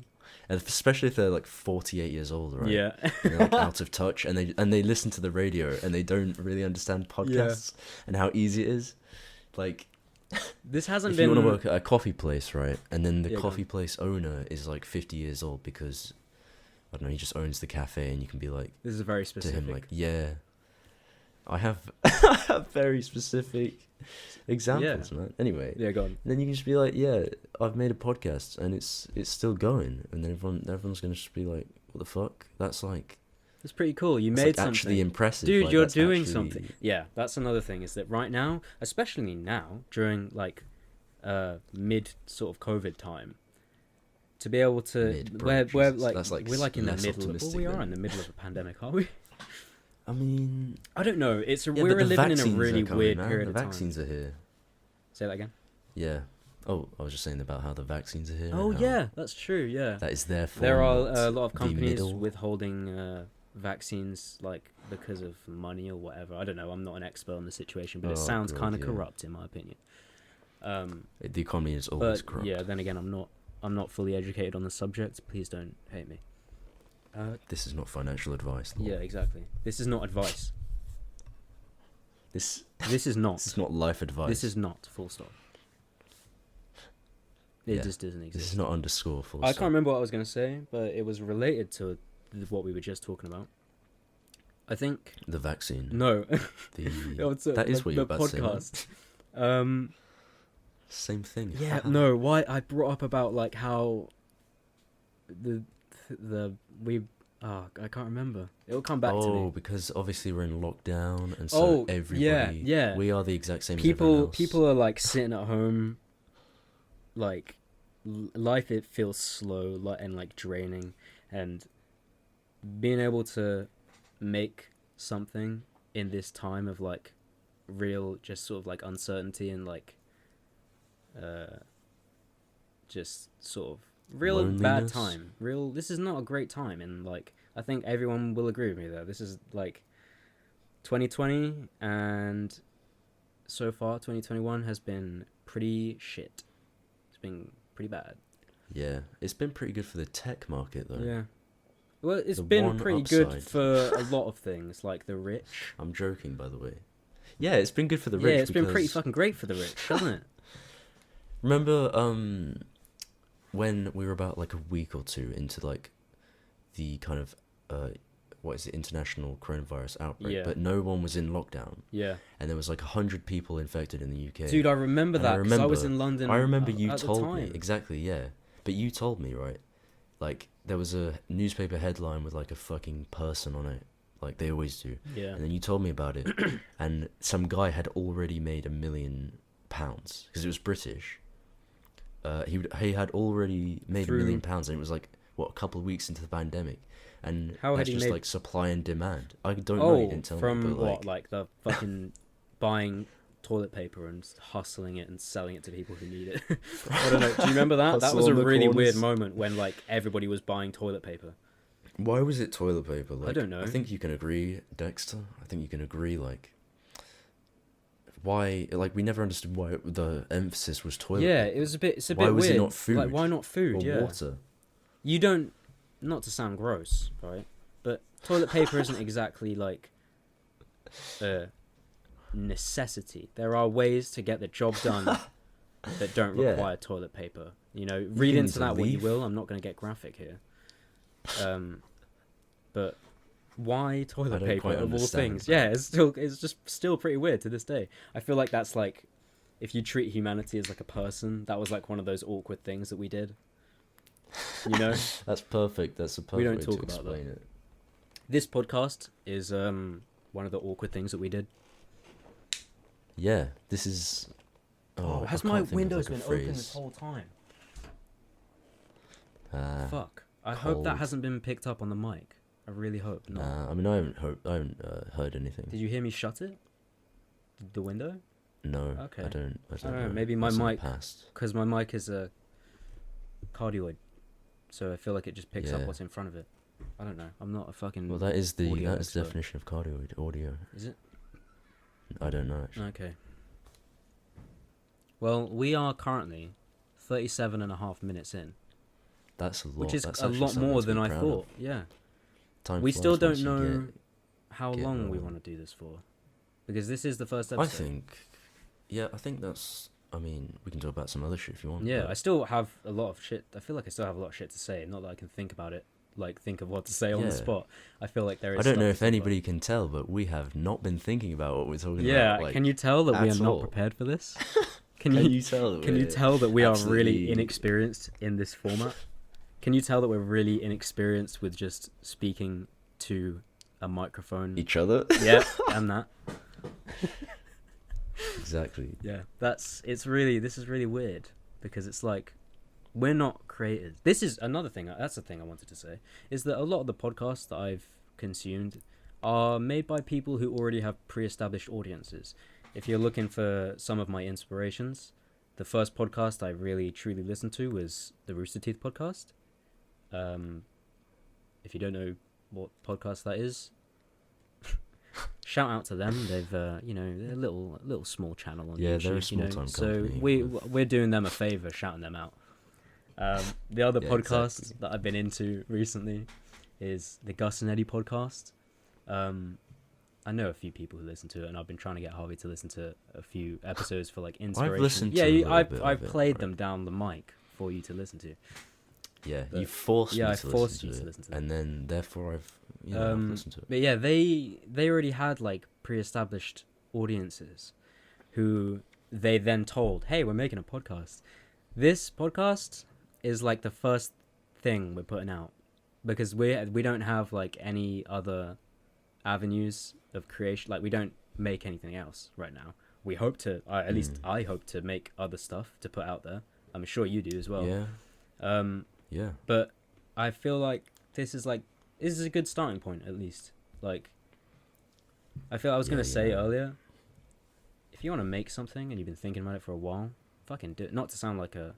Speaker 2: and especially if they're like 48 years old, right?
Speaker 1: Yeah,
Speaker 2: and they're like out of touch, and they listen to the radio and they don't really understand podcasts and how easy it is. Like,
Speaker 1: this hasn't
Speaker 2: if
Speaker 1: been.
Speaker 2: you want to work at a coffee place, right? And then the coffee place owner is like 50 years old because I don't know, he just owns the cafe, and you can be like,
Speaker 1: This is very specific.
Speaker 2: to him, like, yeah, I have, I have very specific examples, man. Anyway,
Speaker 1: Yeah, go on.
Speaker 2: then you can just be like, yeah, I've made a podcast, and it's still going, and then everyone's gonna just be like, what the fuck? That's like,
Speaker 1: It's pretty cool. You
Speaker 2: it's
Speaker 1: made
Speaker 2: like
Speaker 1: something.
Speaker 2: actually impressive,
Speaker 1: Dude,
Speaker 2: like,
Speaker 1: you're
Speaker 2: that's
Speaker 1: doing
Speaker 2: actually-
Speaker 1: something. Yeah, that's another thing, is that right now, especially now, during like mid sort of COVID time, to be able to
Speaker 2: Mid, bro,
Speaker 1: we're
Speaker 2: Jesus,
Speaker 1: like,
Speaker 2: that's, like,
Speaker 1: we're like in the
Speaker 2: less
Speaker 1: middle of, well,
Speaker 2: optimistic
Speaker 1: we are
Speaker 2: than-
Speaker 1: in the middle of a pandemic, aren't we?
Speaker 2: I mean,
Speaker 1: I don't know. It's a,
Speaker 2: yeah,
Speaker 1: we're
Speaker 2: but the
Speaker 1: living in a
Speaker 2: vaccines
Speaker 1: really
Speaker 2: are coming,
Speaker 1: weird
Speaker 2: man.
Speaker 1: period
Speaker 2: The
Speaker 1: of time.
Speaker 2: vaccines are here.
Speaker 1: Say that again.
Speaker 2: Yeah. Oh, I was just saying about how the vaccines are here.
Speaker 1: Oh
Speaker 2: and how
Speaker 1: yeah, that's true. Yeah,
Speaker 2: that is their fault.
Speaker 1: there are a lot of
Speaker 2: the
Speaker 1: companies
Speaker 2: middle.
Speaker 1: withholding vaccines, like because of money or whatever. I don't know. I'm not an expert on the situation, but it
Speaker 2: Oh,
Speaker 1: sounds
Speaker 2: God,
Speaker 1: kind of
Speaker 2: yeah.
Speaker 1: corrupt in my opinion.
Speaker 2: The economy is always
Speaker 1: But
Speaker 2: corrupt.
Speaker 1: yeah, then again, I'm not fully educated on the subject. Please don't hate me.
Speaker 2: This is not financial advice. Lord.
Speaker 1: Yeah, exactly. This is not advice.
Speaker 2: This
Speaker 1: This is not.
Speaker 2: this is not life advice.
Speaker 1: This is not. Full stop. It
Speaker 2: Yeah.
Speaker 1: just doesn't exist.
Speaker 2: This is not underscore full
Speaker 1: I
Speaker 2: stop.
Speaker 1: can't remember what I was going to say, but it was related to what we were just talking about. I think
Speaker 2: The vaccine.
Speaker 1: no.
Speaker 2: That is what you're about to say, man.
Speaker 1: podcast.
Speaker 2: Same thing.
Speaker 1: Yeah, no. Why I brought up about like how I can't remember. It'll come back to
Speaker 2: Oh,
Speaker 1: me.
Speaker 2: because obviously we're in lockdown, and so everybody.
Speaker 1: yeah.
Speaker 2: We are the exact same. as everyone else.
Speaker 1: People are like sitting at home, like life. It feels slow, and like draining, and being able to make something in this time of like real, just sort of like uncertainty and like, just sort of real bad
Speaker 2: Loneliness?
Speaker 1: time. This is not a great time, and like I think everyone will agree with me there. This is like 2020, and so far 2021 has been pretty shit. It's been pretty bad.
Speaker 2: Yeah, it's been pretty good for the tech market though.
Speaker 1: Yeah. Well, it's
Speaker 2: The
Speaker 1: been
Speaker 2: one
Speaker 1: pretty good
Speaker 2: upside.
Speaker 1: for a lot of things, like the rich.
Speaker 2: I'm joking, by the way. Yeah, it's been good for the rich.
Speaker 1: Yeah, it's been pretty
Speaker 2: because-
Speaker 1: fucking great for the rich, hasn't it?
Speaker 2: Remember, when we were about like a week or two into like the kind of what is it, international coronavirus outbreak,
Speaker 1: Yeah.
Speaker 2: but no one was in lockdown,
Speaker 1: Yeah.
Speaker 2: and there was like 100 people infected in the UK.
Speaker 1: Dude, I remember
Speaker 2: And
Speaker 1: that because I was in London.
Speaker 2: I remember you
Speaker 1: at the
Speaker 2: told me
Speaker 1: time.
Speaker 2: exactly, yeah. But you told me, right? Like there was a newspaper headline with like a fucking person on it, like they always do.
Speaker 1: Yeah.
Speaker 2: And then you told me about it, and some guy had already made £1 million because it was British. He had already made £1 million, and it was like what, a couple of weeks into the pandemic, and
Speaker 1: How had
Speaker 2: that's
Speaker 1: he
Speaker 2: just
Speaker 1: made-
Speaker 2: like supply and demand. I don't know. You didn't tell
Speaker 1: from
Speaker 2: me, but
Speaker 1: what, like the fucking buying toilet paper and hustling it and selling it to people who need it. I don't know. Do you remember that? That
Speaker 2: Hustle
Speaker 1: was a
Speaker 2: on the
Speaker 1: really weird
Speaker 2: corners.
Speaker 1: moment when like everybody was buying toilet paper.
Speaker 2: why was it toilet paper? Like,
Speaker 1: don't know.
Speaker 2: I think you can agree, Dexter. I think you can agree. Like, why? Like, we never understood why the emphasis was toilet.
Speaker 1: Yeah,
Speaker 2: paper.
Speaker 1: it was a bit. It's a
Speaker 2: Why
Speaker 1: bit
Speaker 2: was it
Speaker 1: weird.
Speaker 2: not food?
Speaker 1: Like, why not food?
Speaker 2: Or
Speaker 1: Yeah.
Speaker 2: water.
Speaker 1: You don't. Not to sound gross, right? But toilet paper isn't exactly like a necessity. There are ways to get the job done that don't
Speaker 2: Yeah.
Speaker 1: require toilet paper. You know, read
Speaker 2: can
Speaker 1: into
Speaker 2: use a
Speaker 1: that what you
Speaker 2: leaf.
Speaker 1: will. I'm not going to get graphic here. But why
Speaker 2: I
Speaker 1: toilet
Speaker 2: don't
Speaker 1: paper
Speaker 2: quite
Speaker 1: of all
Speaker 2: understand
Speaker 1: things?
Speaker 2: that.
Speaker 1: Yeah, it's just still pretty weird to this day. I feel like that's like, if you treat humanity as like a person, that was like one of those awkward things that we did. You know,
Speaker 2: That's perfect. That's a perfect
Speaker 1: We don't
Speaker 2: way
Speaker 1: talk
Speaker 2: to
Speaker 1: about that.
Speaker 2: explain it.
Speaker 1: this podcast is one of the awkward things that we did.
Speaker 2: Yeah, this is. Oh,
Speaker 1: has
Speaker 2: I
Speaker 1: my
Speaker 2: can't think of,
Speaker 1: windows
Speaker 2: like, a
Speaker 1: been open
Speaker 2: phrase.
Speaker 1: this whole time?
Speaker 2: Fuck.
Speaker 1: Fuck. I hope that
Speaker 2: cold.
Speaker 1: hasn't been picked up on the mic. I really hope not.
Speaker 2: Nah, I mean, I haven't heard anything.
Speaker 1: Did you hear me shut it? The window?
Speaker 2: No,
Speaker 1: Okay.
Speaker 2: I don't
Speaker 1: don't know,
Speaker 2: know.
Speaker 1: maybe my
Speaker 2: That's in the
Speaker 1: mic-
Speaker 2: past.
Speaker 1: Because my mic is a cardioid, so I feel like it just picks up
Speaker 2: Yeah.
Speaker 1: what's in front of it. I don't know. I'm not a fucking.
Speaker 2: Well, that is the
Speaker 1: audio
Speaker 2: that is the
Speaker 1: expert.
Speaker 2: definition of cardioid audio.
Speaker 1: Is it?
Speaker 2: I don't know actually.
Speaker 1: Okay. Well, we are currently 37.5 minutes in,
Speaker 2: That's a lot.
Speaker 1: which is
Speaker 2: That's
Speaker 1: a
Speaker 2: actually
Speaker 1: lot
Speaker 2: something
Speaker 1: more
Speaker 2: to be
Speaker 1: than I
Speaker 2: proud
Speaker 1: thought.
Speaker 2: of.
Speaker 1: Yeah.
Speaker 2: Time
Speaker 1: We
Speaker 2: flies
Speaker 1: still
Speaker 2: once
Speaker 1: don't
Speaker 2: you
Speaker 1: know
Speaker 2: get-
Speaker 1: how
Speaker 2: get
Speaker 1: long we
Speaker 2: rolling.
Speaker 1: want to do this for, because this is the first
Speaker 2: I
Speaker 1: episode.
Speaker 2: think. Yeah, I think that's. I mean, we can talk about some other shit if you want.
Speaker 1: Yeah,
Speaker 2: but
Speaker 1: I still have a lot of shit. I feel like I still have a lot of shit to say. Not that I can think about it like think of what to say on the spot. I feel like there is.
Speaker 2: I don't know if anybody can tell, but we have not been thinking about what we're talking about.
Speaker 1: Yeah, can you tell that we are not prepared for this? Can you tell that we are really inexperienced in this format? Can you tell that we're really inexperienced with just speaking to a microphone?
Speaker 2: Each other?
Speaker 1: Yeah, and that.
Speaker 2: Exactly.
Speaker 1: Yeah, this is really weird because it's like we're not creators. This is another thing. That's the thing I wanted to say is that a lot of the podcasts that I've consumed are made by people who already have pre-established audiences. If you're looking for some of my inspirations, the first podcast I really truly listened to was the Rooster Teeth podcast. If you don't know what podcast that is, shout out to them. They've they're a little small channel on YouTube.
Speaker 2: Yeah, they're a small time
Speaker 1: So
Speaker 2: company.
Speaker 1: we're doing them a favor, shouting them out. The other podcast that I've been into recently is the Gus and Eddie Podcast. I know a few people who listen to it, and I've been trying to get Harvey to listen to a few episodes for like inspiration.
Speaker 2: I've listened to
Speaker 1: I've played them down the mic for you to listen to.
Speaker 2: Yeah, you forced me to listen to it, and then therefore I've listened to it.
Speaker 1: But yeah, they already had like pre-established audiences who they then told, "Hey, we're making a podcast." This podcast is like the first thing we're putting out because we don't have like any other avenues of creation. Like we don't make anything else right now. We hope to, at least I hope to make other stuff to put out there. I'm sure you do as well.
Speaker 2: Yeah. Yeah.
Speaker 1: But I feel like this is a good starting point at least. Like I feel I was gonna say earlier, if you want to make something and you've been thinking about it for a while, fucking do it. Not to sound like a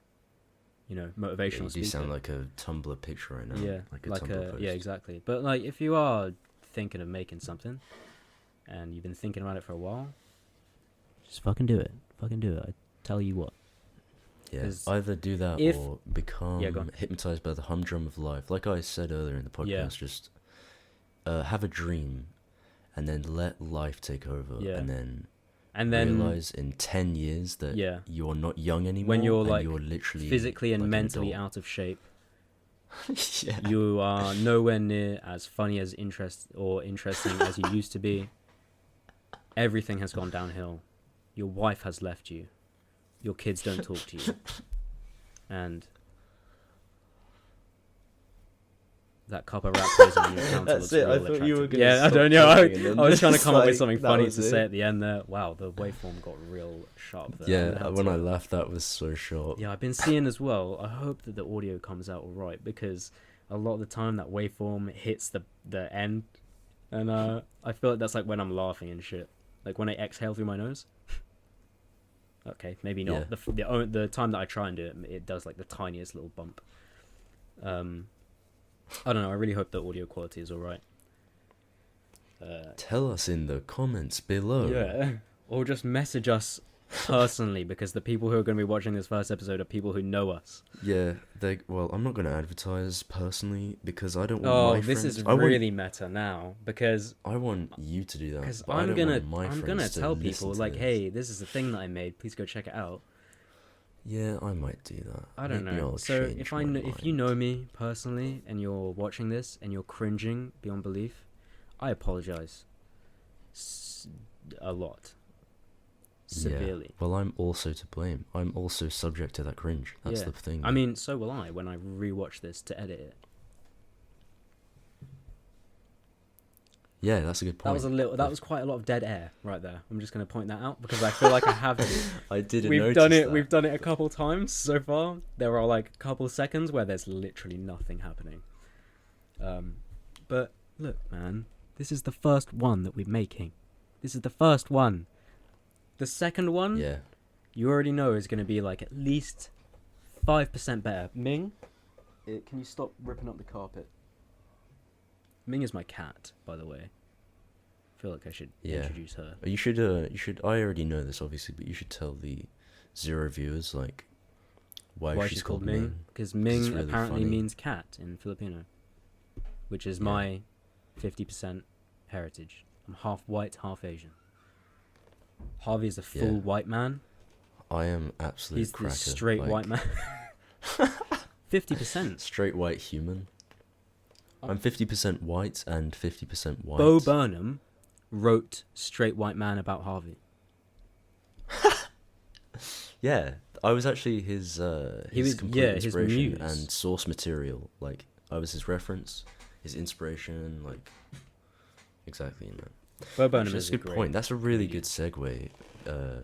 Speaker 1: motivational speaker.
Speaker 2: You sound like a Tumblr picture right now.
Speaker 1: Yeah,
Speaker 2: like a Tumblr post.
Speaker 1: Yeah, exactly. But like, if you are thinking of making something, and you've been thinking about it for a while, just fucking do it. Fucking do it. I tell you what.
Speaker 2: Yeah, either do that or become hypnotized by the humdrum of life. Like I said earlier in the podcast, just have a dream, and then let life take over, and then realize in 10 years that you're not young anymore.
Speaker 1: When you're
Speaker 2: like you're literally
Speaker 1: physically and mentally out of shape, you are nowhere near as funny as interesting as you used to be. Everything has gone downhill. Your wife has left you. Your kids don't talk to you. And that cup of rap poison on your counter looks real attractive. You were I don't know. I was trying to come up with something funny to say at the end there. Wow, the waveform got real sharp there.
Speaker 2: Yeah, when I laughed, that was so short.
Speaker 1: Yeah, I've been seeing as well. I hope that the audio comes out all right because a lot of the time that waveform hits the end, and I feel like that's like when I'm laughing and shit. Like when I exhale through my nose. Okay, maybe not. Yeah. The time that I try and do it, it does like the tiniest little bump. I don't know. I really hope the audio quality is all right.
Speaker 2: Tell us in the comments below.
Speaker 1: Yeah, or just message us personally because the people who are going to be watching this first episode are people who know us.
Speaker 2: Yeah, I'm not going to advertise personally because I don't want my friends...
Speaker 1: this is really meta now because...
Speaker 2: I want you to do that.
Speaker 1: Because I'm gonna tell people like, hey, this is the thing that I made. Please go check it out.
Speaker 2: Yeah, I might do that.
Speaker 1: I don't know. So if you know me personally and you're watching this and you're cringing beyond belief, I apologize a lot. Severely.
Speaker 2: Yeah. Well, I'm also to blame. I'm also subject to that cringe. That's the thing.
Speaker 1: I mean, so will I when I rewatch this to edit it.
Speaker 2: Yeah, that's a good point.
Speaker 1: That was quite a lot of dead air right there. I'm just going to point that out because I feel like I have to.
Speaker 2: I didn't
Speaker 1: We've
Speaker 2: notice
Speaker 1: done it.
Speaker 2: that.
Speaker 1: We've done it a couple times so far. There are like a couple seconds where there's literally nothing happening. But look, man, this is the first one that we're making. This is the first one. The second one, you already know is going to be like at least 5% better. Ming, can you stop ripping up the carpet? Ming is my cat, by the way. I feel like I should introduce her.
Speaker 2: You should. I already know this, obviously, but you should tell the 0 viewers like why she's called Ming.
Speaker 1: Because Ming really apparently means cat in Filipino, which is my 50% heritage. I'm half white, half Asian. Harvey is a full white man.
Speaker 2: I am absolutely.
Speaker 1: He's the straight white man. 50%.
Speaker 2: Straight white human. I'm 50% white and 50% white.
Speaker 1: Bo Burnham wrote Straight White Man About Harvey.
Speaker 2: Yeah, I was actually his complete inspiration
Speaker 1: his muse.
Speaker 2: And source material. Like, I was his reference, his inspiration, like, exactly, man.
Speaker 1: Bo Burnham
Speaker 2: Actually,
Speaker 1: is
Speaker 2: that's a good point. That's a really good segue,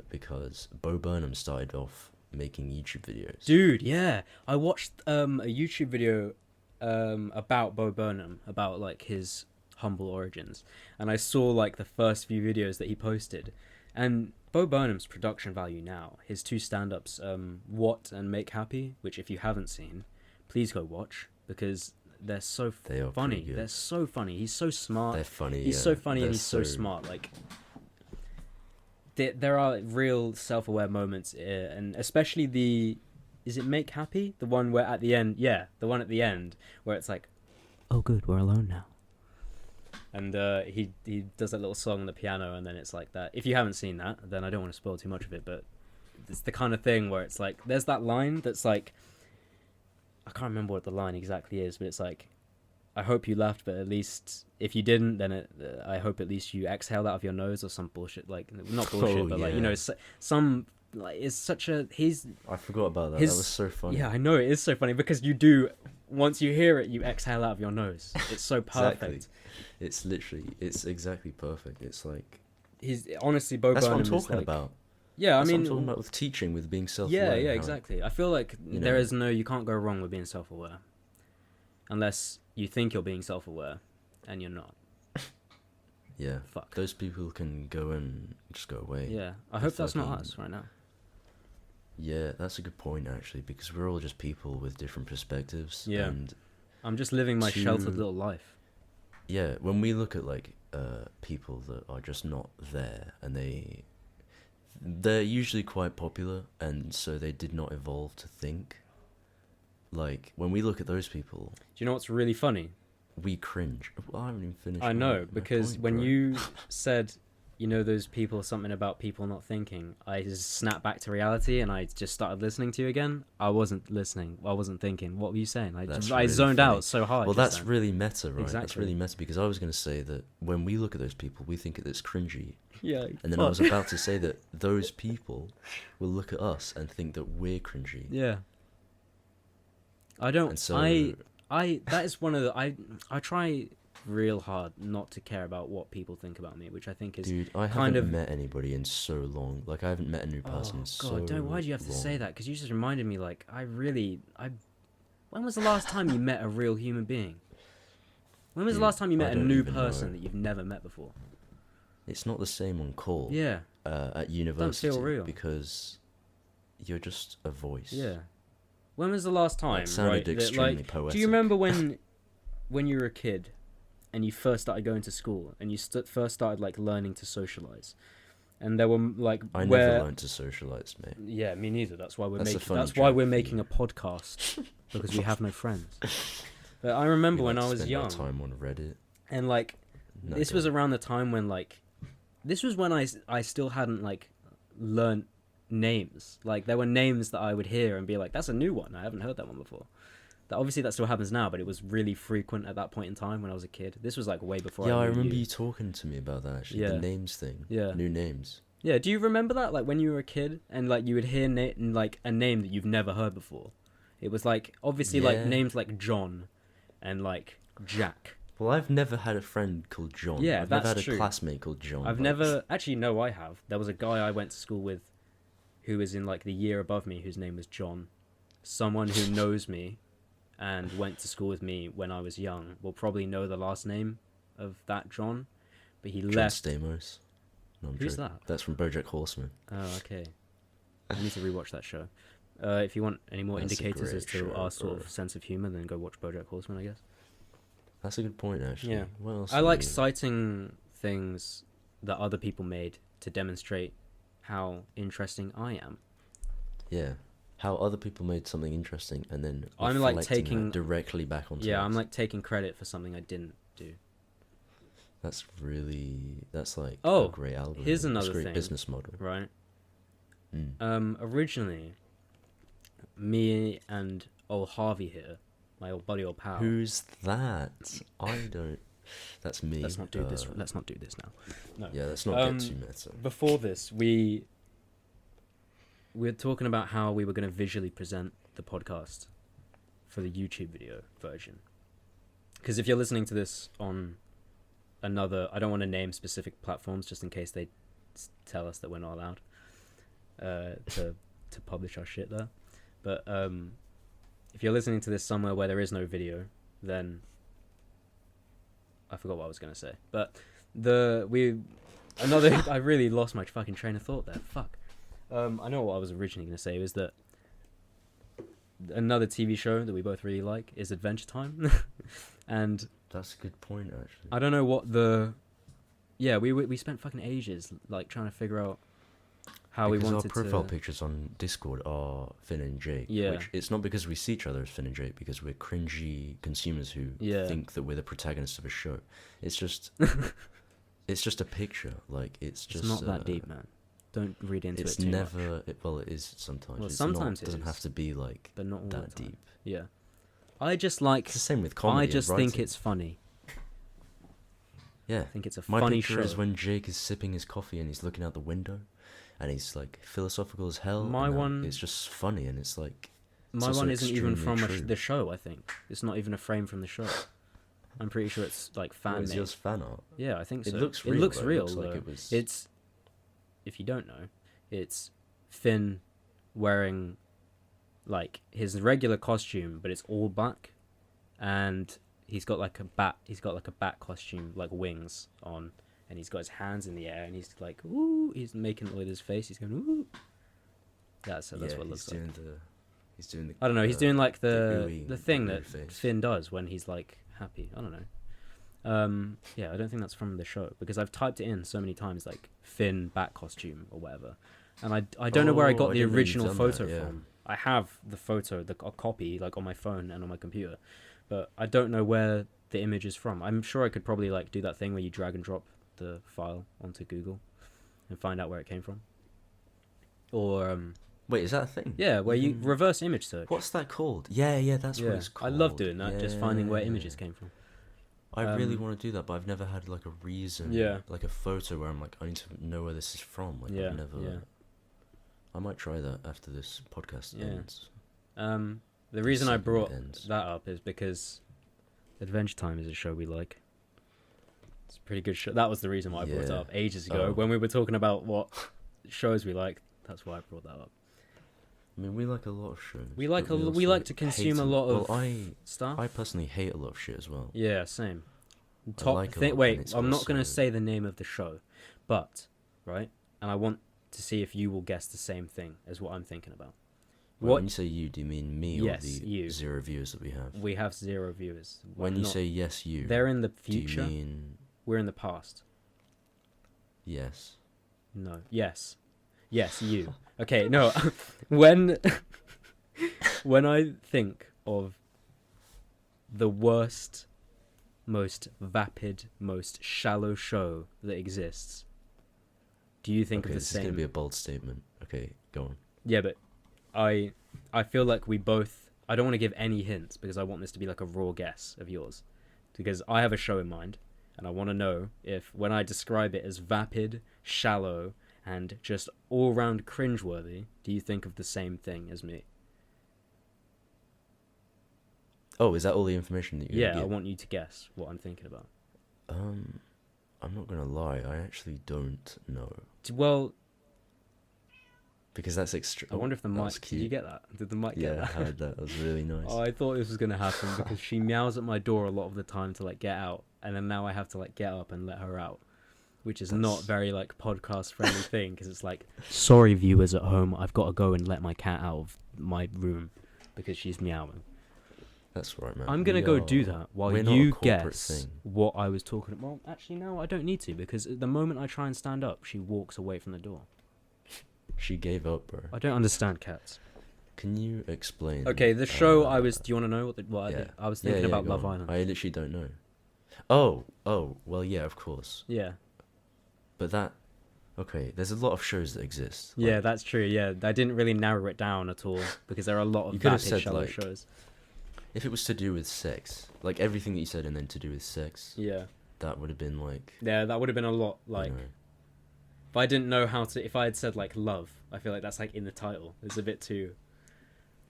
Speaker 2: because Bo Burnham started off making YouTube videos.
Speaker 1: Dude, yeah. I watched a YouTube video about Bo Burnham, about like his humble origins, and I saw like the first few videos that he posted, and Bo Burnham's production value now, his two stand-ups, What and Make Happy, which if you haven't seen, please go watch, because they're so funny. They're so funny. He's so smart.
Speaker 2: They're funny.
Speaker 1: He's so funny and he's so smart. Like, there are real self-aware moments, and especially is it Make Happy? The one where at the end, the one at the end where it's like, oh good, we're alone now. And he does that little song on the piano, and then it's like that. If you haven't seen that, then I don't want to spoil too much of it, but it's the kind of thing where it's like, there's that line that's like, I can't remember what the line exactly is, but it's like, I hope you laughed, but at least if you didn't, then I hope at least you exhaled out of your nose, or some bullshit, like, not bullshit, but like, you know, some, like, it's such a,
Speaker 2: I forgot about that. That was so funny.
Speaker 1: Yeah, I know, it is so funny, because you do, once you hear it, you exhale out of your nose. It's so perfect.
Speaker 2: Exactly. It's exactly perfect. It's like,
Speaker 1: he's honestly, Bo Burnham.
Speaker 2: That's what I'm talking about.
Speaker 1: Yeah,
Speaker 2: That's what I'm talking about with teaching, with being self-aware.
Speaker 1: Yeah, exactly. I feel like you can't go wrong with being self-aware, unless you think you're being self-aware, and you're not.
Speaker 2: Yeah.
Speaker 1: Fuck.
Speaker 2: Those people can go and just go away.
Speaker 1: Yeah, I hope that's not us right now.
Speaker 2: Yeah, that's a good point, actually, because we're all just people with different perspectives.
Speaker 1: Yeah.
Speaker 2: And
Speaker 1: I'm just living my sheltered little life.
Speaker 2: Yeah, when we look at, like, people that are just not there, and they're usually quite popular, and so they did not evolve to think. Like, when we look at those people...
Speaker 1: Do you know what's really funny?
Speaker 2: We cringe. Well, I haven't even finished.
Speaker 1: I know, because when you said, you know, those people, something about people not thinking, I just snapped back to reality, and I just started listening to you again. I wasn't listening. I wasn't thinking. What were you saying? I zoned
Speaker 2: funny.
Speaker 1: Out so hard.
Speaker 2: Well, that's really meta, right?
Speaker 1: Exactly.
Speaker 2: That's really meta, because I was going to say that when we look at those people, we think it's cringy.
Speaker 1: Yeah.
Speaker 2: And then I was about to say that those people will look at us and think that we're cringy.
Speaker 1: Yeah. I don't. And so, that is one of the. I try real hard not to care about what people think about me, which I think is.
Speaker 2: Dude, I haven't met anybody in so long. Like, I haven't met a new person in so long.
Speaker 1: God, why do you have to say that? Because you just reminded me, like, when was the last time you met a real human being? When was the last time you met a new person that you've never met before?
Speaker 2: It's not the same on call.
Speaker 1: Yeah.
Speaker 2: At university.
Speaker 1: Don't feel real.
Speaker 2: Because you're just a voice.
Speaker 1: Yeah. When was the last time?
Speaker 2: That sounded extremely poetic.
Speaker 1: Do you remember when you were a kid and you first started going to school and you first started like learning to socialize, and there were like
Speaker 2: I never learned to socialize, mate.
Speaker 1: Yeah, me neither. That's why we're making a podcast, because we have no friends. But I remember when I was young.
Speaker 2: Our time on Reddit.
Speaker 1: And like, this was around the time when like, this was when I still hadn't like learned names. Like, there were names that I would hear and be like, that's a new one, I haven't heard that one before. Obviously that still happens now, but it was really frequent at that point in time when I was a kid. This was like way before
Speaker 2: I remember you talking to me about that, actually. The names thing.
Speaker 1: Yeah.
Speaker 2: New names.
Speaker 1: Yeah, do you remember that? Like, when you were a kid and like you would hear like a name that you've never heard before. It was like, obviously, like names like John and like Jack.
Speaker 2: Well, I've never had a friend called John.
Speaker 1: Yeah,
Speaker 2: I've never had a classmate called John.
Speaker 1: I've never... Actually, no, I have. There was a guy I went to school with who was in like the year above me, whose name was John. Someone who knows me and went to school with me when I was young will probably know the last name of that John, but he left.
Speaker 2: John Stamos. No,
Speaker 1: Who's that?
Speaker 2: That's from BoJack Horseman.
Speaker 1: Oh, okay. I need to rewatch that show. If you want any more indicators as to our sort of sense of humor, then go watch BoJack Horseman, I guess.
Speaker 2: That's a good point, actually.
Speaker 1: Yeah.
Speaker 2: What else
Speaker 1: I like citing things that other people made to demonstrate how interesting I am.
Speaker 2: Yeah. How other people made something interesting and then
Speaker 1: I'm like taking
Speaker 2: directly back onto
Speaker 1: I'm like taking credit for something I didn't do.
Speaker 2: That's like
Speaker 1: a
Speaker 2: great algorithm.
Speaker 1: Here's another
Speaker 2: great
Speaker 1: thing,
Speaker 2: business model.
Speaker 1: Right. Originally, me and old Harvey here my old buddy or pal.
Speaker 2: Who's that? I don't. That's me.
Speaker 1: Let's not do this. Let's not do this now. No.
Speaker 2: Yeah, let's not get too meta.
Speaker 1: Before this, we're talking about how we were going to visually present the podcast for the YouTube video version. Because if you're listening to this on another, I don't want to name specific platforms just in case they tell us that we're not allowed to publish our shit there. But if you're listening to this somewhere where there is no video, then I forgot what I was going to say. But I really lost my fucking train of thought there. Fuck. I know what I was originally going to say was that another TV show that we both really like is Adventure Time. And
Speaker 2: that's a good point, actually.
Speaker 1: I don't know what we spent fucking ages like trying to figure out how
Speaker 2: because
Speaker 1: we wanted
Speaker 2: our profile pictures on Discord are Finn and Jake.
Speaker 1: Yeah.
Speaker 2: Which it's not because we see each other as Finn and Jake, because we're cringy consumers who think that we're the protagonists of a show. It's just it's just a picture. Like it's
Speaker 1: not that deep, man. Don't read into it too much.
Speaker 2: It is sometimes.
Speaker 1: Well,
Speaker 2: it's
Speaker 1: sometimes
Speaker 2: it doesn't have to be like
Speaker 1: but not all
Speaker 2: that
Speaker 1: the time.
Speaker 2: deep.
Speaker 1: Yeah. I just like
Speaker 2: it's the same with comedy.
Speaker 1: I just think it's funny.
Speaker 2: Yeah.
Speaker 1: I think it's a
Speaker 2: My
Speaker 1: funny
Speaker 2: picture
Speaker 1: show.
Speaker 2: is when Jake is sipping his coffee and he's looking out the window and he's like philosophical as hell. It's just funny, and it's like
Speaker 1: my one isn't even from the show. I think it's not even a frame from the show. I'm pretty sure it's like fan
Speaker 2: Is
Speaker 1: made.
Speaker 2: yours fan art?
Speaker 1: Yeah, I think so.
Speaker 2: It looks real.
Speaker 1: It looks
Speaker 2: though.
Speaker 1: real.
Speaker 2: It looks like
Speaker 1: though.
Speaker 2: it was...
Speaker 1: It's, if you don't know, it's Finn wearing like his regular costume, but it's all black, and he's got like a bat. He's got like a bat costume, like wings on, and he's got his hands in the air, and he's like, ooh, he's making it with his face. He's going, ooh. That's what it looks like.
Speaker 2: He's doing the.
Speaker 1: I don't know. He's doing like
Speaker 2: the
Speaker 1: thing that
Speaker 2: face.
Speaker 1: Finn does when he's like happy. I don't know. Yeah, I don't think that's from the show because I've typed it in so many times, like Finn bat costume or whatever, and I don't know where I got the original photo from. I have the photo, a copy, like on my phone and on my computer, but I don't know where the image is from. I'm sure I could probably like do that thing where you drag and drop the file onto Google and find out where it came from. Or
Speaker 2: wait, is that a thing?
Speaker 1: Yeah, where you reverse image search.
Speaker 2: What's that called? Yeah, that's what it's called.
Speaker 1: I love doing that, just finding where images came from.
Speaker 2: I really want to do that, but I've never had like a reason, like a photo where I'm like, I need to know where this is from. Like I've never. I might try that after this podcast ends.
Speaker 1: The reason I brought that up is because Adventure Time is a show we like. It's a pretty good show. That was the reason why I brought it up ages ago when we were talking about what shows we like. That's why I brought that up.
Speaker 2: I mean, we like a lot of shows.
Speaker 1: We like to consume a lot of stuff.
Speaker 2: I personally hate a lot of shit as well.
Speaker 1: Yeah, same.
Speaker 2: Wait,
Speaker 1: I'm not going to say the name of the show, but right, and I want to see if you will guess the same thing as what I'm thinking about.
Speaker 2: When you say you, do you mean me or the
Speaker 1: you.
Speaker 2: 0 viewers that we have?
Speaker 1: We have 0 viewers.
Speaker 2: When you say yes, you,
Speaker 1: they're in the future.
Speaker 2: Do you mean
Speaker 1: we're in the past?
Speaker 2: Yes.
Speaker 1: No. Yes, you. Okay, no. when I think of the worst, most vapid, most shallow show that exists, do you think of the same?
Speaker 2: This is going to be a bold statement. Okay, go on.
Speaker 1: Yeah, but I feel like we both... I don't want to give any hints because I want this to be like a raw guess of yours. Because I have a show in mind, and I want to know if when I describe it as vapid, shallow, and just all-round cringeworthy, do you think of the same thing as me?
Speaker 2: Oh, is that all the information that you
Speaker 1: I want you to guess what I'm thinking about.
Speaker 2: I'm not going to lie. I actually don't know.
Speaker 1: Well...
Speaker 2: Because that's extreme.
Speaker 1: I wonder if the mic... Did you get that? Did the mic get that?
Speaker 2: Yeah, I heard that. That was really nice.
Speaker 1: Oh, I thought this was going to happen because she meows at my door a lot of the time to, like, get out. And then now I have to, like, get up and let her out. Which is not very, like, podcast-friendly thing. Because it's like, sorry, viewers at home, I've got to go and let my cat out of my room because she's meowing.
Speaker 2: That's right, man.
Speaker 1: I'm going to go do that while you guess what I was talking about. Well, actually, no, I don't need to. Because at the moment I try and stand up, she walks away from the door.
Speaker 2: She gave up, bro.
Speaker 1: I don't understand cats.
Speaker 2: Can you explain? Okay,
Speaker 1: the show I was... Do you want to know what I was thinking about Love Island?
Speaker 2: I literally don't know. Oh, well, yeah, of course.
Speaker 1: Yeah.
Speaker 2: But that... Okay, there's a lot of shows that exist.
Speaker 1: Like, yeah, that's true, yeah. I didn't really narrow it down at all, because there are a lot of vapid, shallow shows.
Speaker 2: If it was to do with sex, like everything that you said, and then to do with sex,
Speaker 1: Yeah.
Speaker 2: that would have been like.
Speaker 1: Yeah, that would have been a lot. Like,
Speaker 2: you know,
Speaker 1: if I didn't know how to, if I had said like love, I feel like that's like in the title. It's a bit too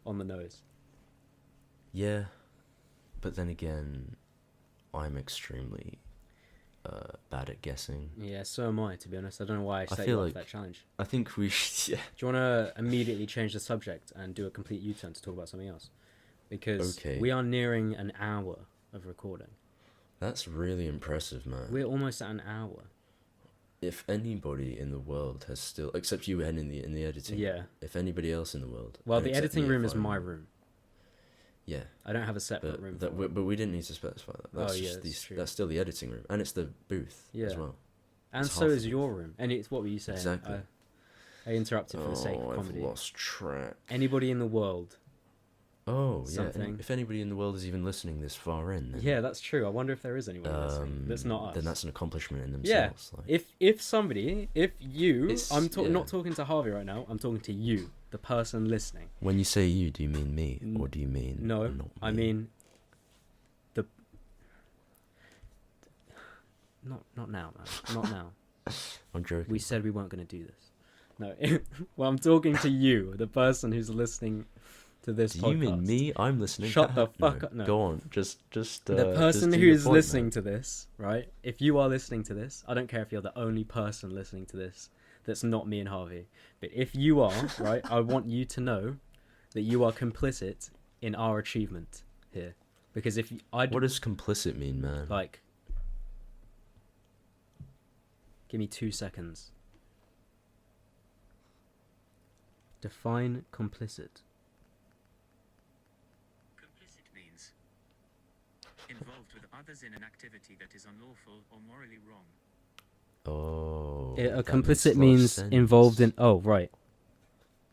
Speaker 1: on the nose.
Speaker 2: yeah, but then again, I'm extremely bad at guessing.
Speaker 1: Yeah, so am I, to be honest. I don't know why I set
Speaker 2: feel
Speaker 1: you up
Speaker 2: like
Speaker 1: for that challenge.
Speaker 2: I think we should. Yeah.
Speaker 1: Do you want to immediately change the subject and do a complete U-turn to talk about something else? Because we are nearing an hour of recording.
Speaker 2: That's really impressive, man.
Speaker 1: We're almost at an hour.
Speaker 2: If anybody in the world has still, except you and in the editing,
Speaker 1: Yeah.
Speaker 2: If anybody else in the world,
Speaker 1: well, the editing room is my room.
Speaker 2: Yeah,
Speaker 1: I don't have a separate room.
Speaker 2: But we didn't need to specify that. That's
Speaker 1: true.
Speaker 2: That's still the editing room, and it's the booth as well.
Speaker 1: And so is your room. And it's what were you saying?
Speaker 2: Exactly.
Speaker 1: I interrupted for the sake of comedy.
Speaker 2: I've lost track.
Speaker 1: Anybody in the world.
Speaker 2: Oh,
Speaker 1: something.
Speaker 2: Yeah. If anybody in the world is even listening this far in, then,
Speaker 1: yeah, that's true. I wonder if there is anyone listening. That's not us.
Speaker 2: Then that's an accomplishment in themselves.
Speaker 1: Yeah. Like. If you, not talking to Harvey right now. I'm talking to you, the person listening.
Speaker 2: When you say you, do you mean me, or do you mean
Speaker 1: no?
Speaker 2: Not me?
Speaker 1: I mean the. Not now, man. Not now.
Speaker 2: I'm joking.
Speaker 1: We said we weren't going to do this. No. Well, I'm talking to you, the person who's listening to this podcast.
Speaker 2: Do you mean me? I'm listening.
Speaker 1: Shut the fuck up. No.
Speaker 2: Go on. Just.
Speaker 1: The person who's listening to this, right? If you are listening to this, I don't care if you're the only person listening to this that's not me and Harvey. But if you are, right, I want you to know that you are complicit in our achievement here. Because if
Speaker 2: what does complicit mean, man?
Speaker 1: Like, give me 2 seconds. Define complicit.
Speaker 3: Complicit means involved with others in an activity that is unlawful or morally wrong.
Speaker 2: Oh.
Speaker 1: A complicit means involved in. Oh, right.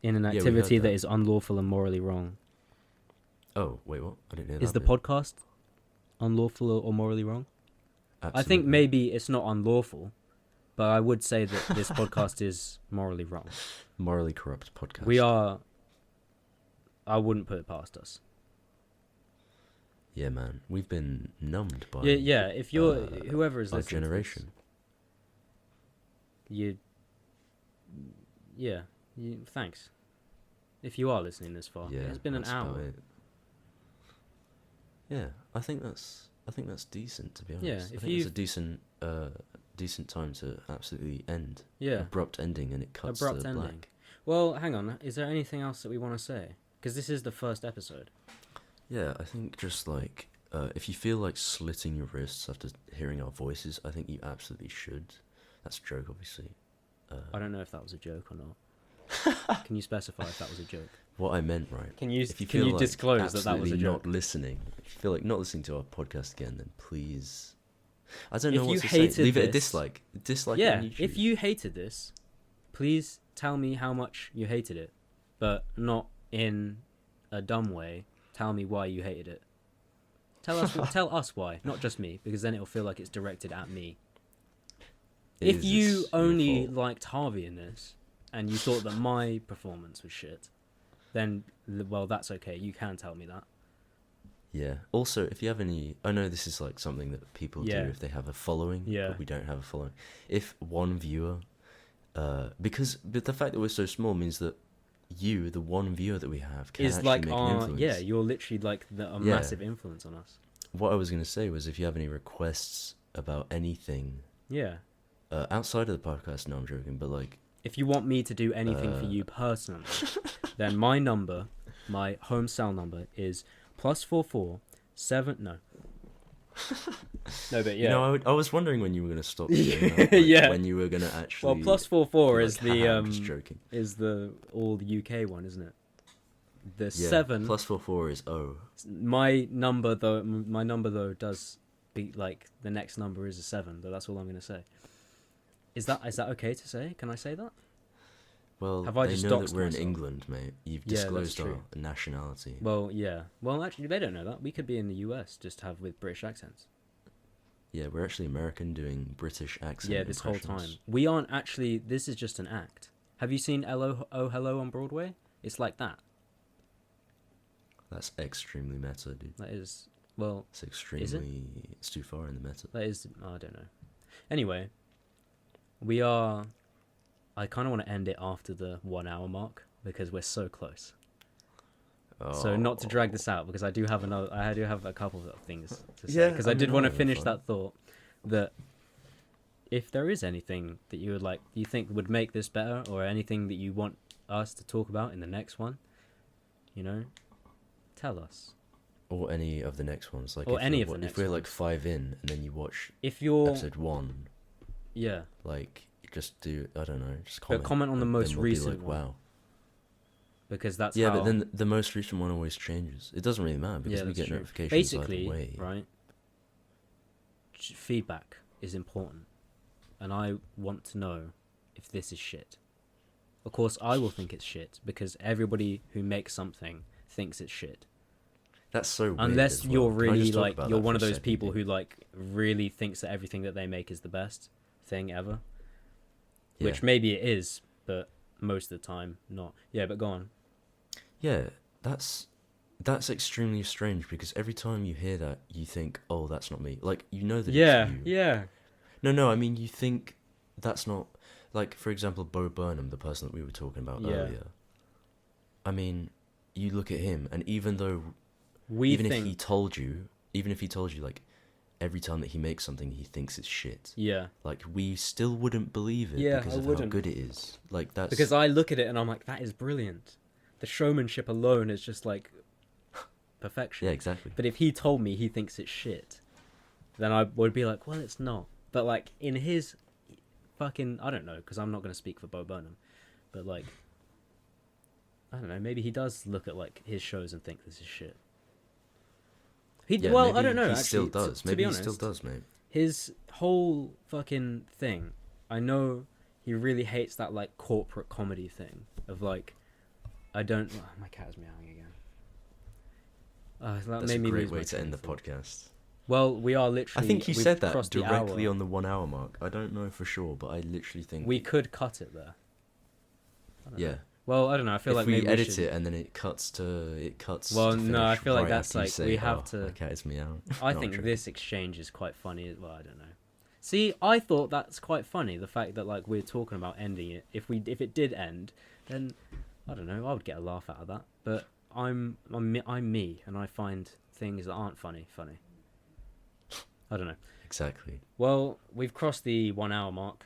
Speaker 1: In an activity that is unlawful and morally wrong.
Speaker 2: Oh, wait, what? I didn't hear that.
Speaker 1: Is the podcast unlawful or morally wrong?
Speaker 2: Absolutely.
Speaker 1: I think maybe it's not unlawful, but I would say that this podcast is morally wrong.
Speaker 2: Morally corrupt podcast.
Speaker 1: We are. I wouldn't put it past us.
Speaker 2: Yeah, man. We've been numbed by.
Speaker 1: Yeah. If you're whoever is
Speaker 2: our
Speaker 1: listening,
Speaker 2: generation.
Speaker 1: Thanks. If you are listening this far, it's been an hour.
Speaker 2: Yeah, I think that's decent, to be honest.
Speaker 1: Yeah,
Speaker 2: I think it's a decent time to absolutely end.
Speaker 1: Yeah.
Speaker 2: Abrupt ending, and it cuts
Speaker 1: Abrupt
Speaker 2: to
Speaker 1: ending.
Speaker 2: black.
Speaker 1: Well, hang on. Is there anything else that we want to say? Because this is the first episode.
Speaker 2: Yeah, I think just like if you feel like slitting your wrists after hearing our voices, I think you absolutely should. That's a joke, obviously.
Speaker 1: I don't know if that was a joke or not. Can you specify if that was a joke?
Speaker 2: What I meant, right?
Speaker 1: Can you
Speaker 2: like
Speaker 1: disclose that was a joke?
Speaker 2: Not listening. If you feel like not listening to our podcast again, then please. I don't know
Speaker 1: if
Speaker 2: what
Speaker 1: you
Speaker 2: to
Speaker 1: hated
Speaker 2: say. Leave it a
Speaker 1: this,
Speaker 2: dislike. Dislike.
Speaker 1: Yeah,
Speaker 2: on YouTube.
Speaker 1: if you hated this, please tell me how much you hated it, but not in a dumb way. Tell me why you hated it. Tell us why, not just me, because then it'll feel like it's directed at me. If you only liked Harvey in this, and you thought that my performance was shit, then, well, that's okay. You can tell me that.
Speaker 2: Yeah. Also, if you have any... I know this is like something that people do if they have a following, but we don't have a following. If one viewer... but the fact that we're so small means that you, the one viewer that we have, can actually make an influence.
Speaker 1: Yeah, you're literally like a massive influence on us.
Speaker 2: What I was going to say was if you have any requests about anything...
Speaker 1: Yeah.
Speaker 2: Outside of the podcast, no, I'm joking, but like...
Speaker 1: If you want me to do anything for you personally, then my home cell number is +44 7... No. No, but yeah.
Speaker 2: You know, I was wondering when you were going to stop doing that.
Speaker 1: Yeah.
Speaker 2: When you were going to actually...
Speaker 1: Well, +44 is
Speaker 2: just joking.
Speaker 1: Is the all UK one, isn't it? The 7...
Speaker 2: +44 is O.
Speaker 1: My number though does be like the next number is a 7, but that's all I'm going to say. Is that okay to say? Can I say that?
Speaker 2: Well,
Speaker 1: have I
Speaker 2: they
Speaker 1: just
Speaker 2: know that
Speaker 1: doxed
Speaker 2: we're
Speaker 1: myself?
Speaker 2: in England, mate. You've disclosed our nationality.
Speaker 1: Well, yeah. Well, actually, they don't know that. We could be in the US, just have with British accents.
Speaker 2: Yeah, we're actually American doing British accent.
Speaker 1: Yeah, this whole time. We aren't actually... This is just an act. Have you seen Oh Hello on Broadway? It's like that.
Speaker 2: That's extremely meta, dude.
Speaker 1: That is, well,
Speaker 2: It's extremely... It's too far in the meta.
Speaker 1: that is, I don't know. Anyway, I kind of want to end it after the 1 hour mark because we're so close. So not to drag this out, because I do have a couple of things to say, because I did want to finish that thought, that if there is anything that you think would make this better, or anything that you want us to talk about in the next one, tell us.
Speaker 2: Or any of the next ones, like if we're like 5 in and then you watch episode 1,
Speaker 1: yeah,
Speaker 2: like just do, I don't know, just comment.
Speaker 1: But comment on the most recent one.
Speaker 2: Wow.
Speaker 1: Because that's
Speaker 2: but then the most recent one always changes. It doesn't really matter because we get notifications
Speaker 1: basically,
Speaker 2: either way.
Speaker 1: right? Feedback is important, and I want to know if this is shit. Of course, I will think it's shit because everybody who makes something thinks it's shit.
Speaker 2: That's so weird.
Speaker 1: Unless you're really you're one of those people who really thinks that everything that they make is the best thing ever. Yeah. Which maybe it is, but most of the time not. Yeah, but go on.
Speaker 2: Yeah, that's extremely strange because every time you hear that, you think, "Oh, that's not me." Like that it's you.
Speaker 1: Yeah.
Speaker 2: No. I mean, you think that's not, like, for example, Bo Burnham, the person that we were talking about earlier. I mean, you look at him, and even if he told you, like, every time that he makes something, he thinks it's shit.
Speaker 1: Yeah.
Speaker 2: Like, we still wouldn't believe it because of how good it is. Like, that's...
Speaker 1: Because I look at it and I'm like, that is brilliant. The showmanship alone is just, like, perfection.
Speaker 2: Yeah, exactly.
Speaker 1: But if he told me he thinks it's shit, then I would be like, well, it's not. But, like, in his fucking... I don't know, because I'm not going to speak for Bo Burnham. But, like... I don't know, maybe he does look at, like, his shows and think this is shit. I don't know,
Speaker 2: he
Speaker 1: actually.
Speaker 2: Still does.
Speaker 1: To be
Speaker 2: honest,
Speaker 1: honest,
Speaker 2: he still does, mate.
Speaker 1: His whole fucking thing, I know he really hates that, like, corporate comedy thing of, like, my cat is meowing again.
Speaker 2: That's a great way to end the podcast.
Speaker 1: Well, we are literally...
Speaker 2: I think you said that directly on the 1 hour mark. I don't know for sure, but I literally think...
Speaker 1: We could cut it there.
Speaker 2: Yeah.
Speaker 1: Well, I don't know. I feel like maybe
Speaker 2: we edit it and then it cuts.
Speaker 1: Well, no, I feel like that's like we have to.
Speaker 2: The cat is meowing.
Speaker 1: I think this exchange is quite funny. Well, I don't know. See, I thought that's quite funny. The fact that like we're talking about ending it. If it did end, then I don't know. I would get a laugh out of that. But I'm me, and I find things that aren't funny. I don't know.
Speaker 2: Exactly.
Speaker 1: Well, we've crossed the 1 hour mark.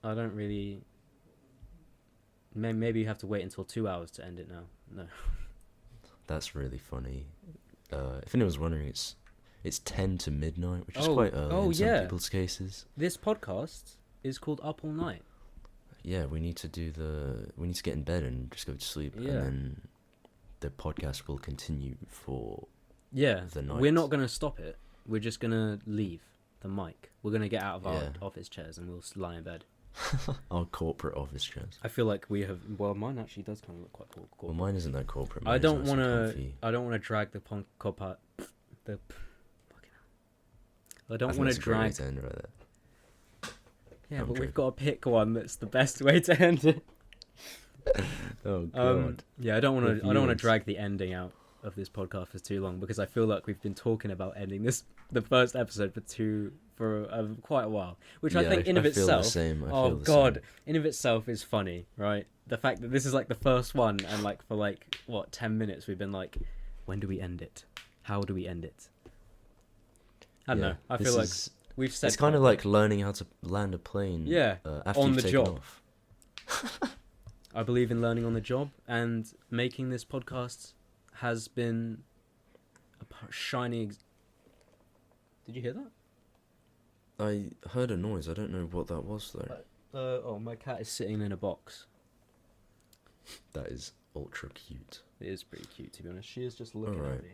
Speaker 1: I don't really. Maybe you have to wait until 2 hours to end it now. No.
Speaker 2: That's really funny. If anyone's wondering, it's 10 to midnight, which is quite early in some people's cases.
Speaker 1: This podcast is called Up All Night.
Speaker 2: Yeah, we need to get in bed and just go to sleep, and then the podcast will continue for the night.
Speaker 1: We're not going to stop it. We're just going to leave the mic. We're going to get out of our office chairs and we'll lie in bed.
Speaker 2: Our corporate office chairs.
Speaker 1: I feel like we have. Well, mine actually does kind of look quite corporate.
Speaker 2: Well, mine isn't that corporate.
Speaker 1: I don't want to drag the cop. The fucking hell. I don't want to drag.
Speaker 2: To end right there.
Speaker 1: Yeah, but we've got to pick one that's the best way to end it.
Speaker 2: Oh god.
Speaker 1: Yeah, I don't want to drag the ending out of this podcast for too long because I feel like we've been talking about ending the first episode for quite a while, which I think in of itself, in of itself is funny, right? The fact that this is like the first one, and like for like what 10 minutes we've been like, when do we end it? How do we end it? I don't know. I feel like we've said
Speaker 2: it's kind of like learning how to land a plane.
Speaker 1: Yeah,
Speaker 2: after
Speaker 1: on
Speaker 2: you've
Speaker 1: the
Speaker 2: taken
Speaker 1: job.
Speaker 2: Off.
Speaker 1: I believe in learning on the job, and making this podcast has been a shining. Did you hear that?
Speaker 2: I heard a noise. I don't know what that was though.
Speaker 1: My cat is sitting in a box.
Speaker 2: That is ultra cute.
Speaker 1: It is pretty cute, to be honest. She is just looking
Speaker 2: Alright.
Speaker 1: at me.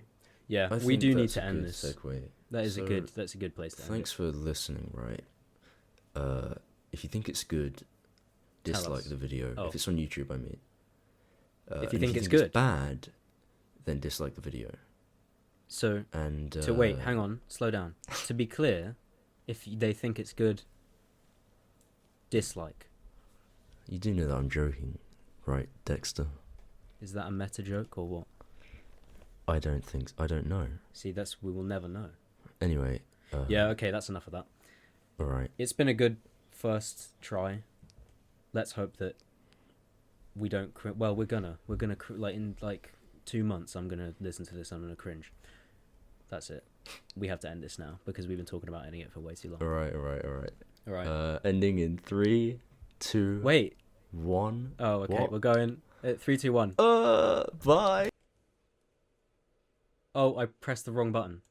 Speaker 1: Yeah, we do need to end this.
Speaker 2: Segue.
Speaker 1: That's a good place to end it.
Speaker 2: Thanks for listening, right? If you think it's good, dislike the video.
Speaker 1: Oh.
Speaker 2: If it's on YouTube, I mean.
Speaker 1: If you think it's
Speaker 2: good, bad, then dislike the video.
Speaker 1: So, wait, hang on, slow down. To be clear, if they think it's good, dislike.
Speaker 2: You do know that I'm joking, right, Dexter?
Speaker 1: Is that a meta joke or what?
Speaker 2: I don't think. I don't know.
Speaker 1: See, we will never know.
Speaker 2: Anyway.
Speaker 1: Yeah. Okay. That's enough of that.
Speaker 2: All right.
Speaker 1: It's been a good first try. Let's hope that we don't. Well, we're gonna like in like 2 months. I'm gonna listen to this. I'm gonna cringe. That's it. We have to end this now because we've been talking about ending it for way too long.
Speaker 2: All right.
Speaker 1: All right.
Speaker 2: Ending in 3, 2.
Speaker 1: Wait.
Speaker 2: 1.
Speaker 1: Oh, okay.
Speaker 2: What?
Speaker 1: We're going 3, 2, 1.
Speaker 2: Bye.
Speaker 1: Oh, I pressed the wrong button.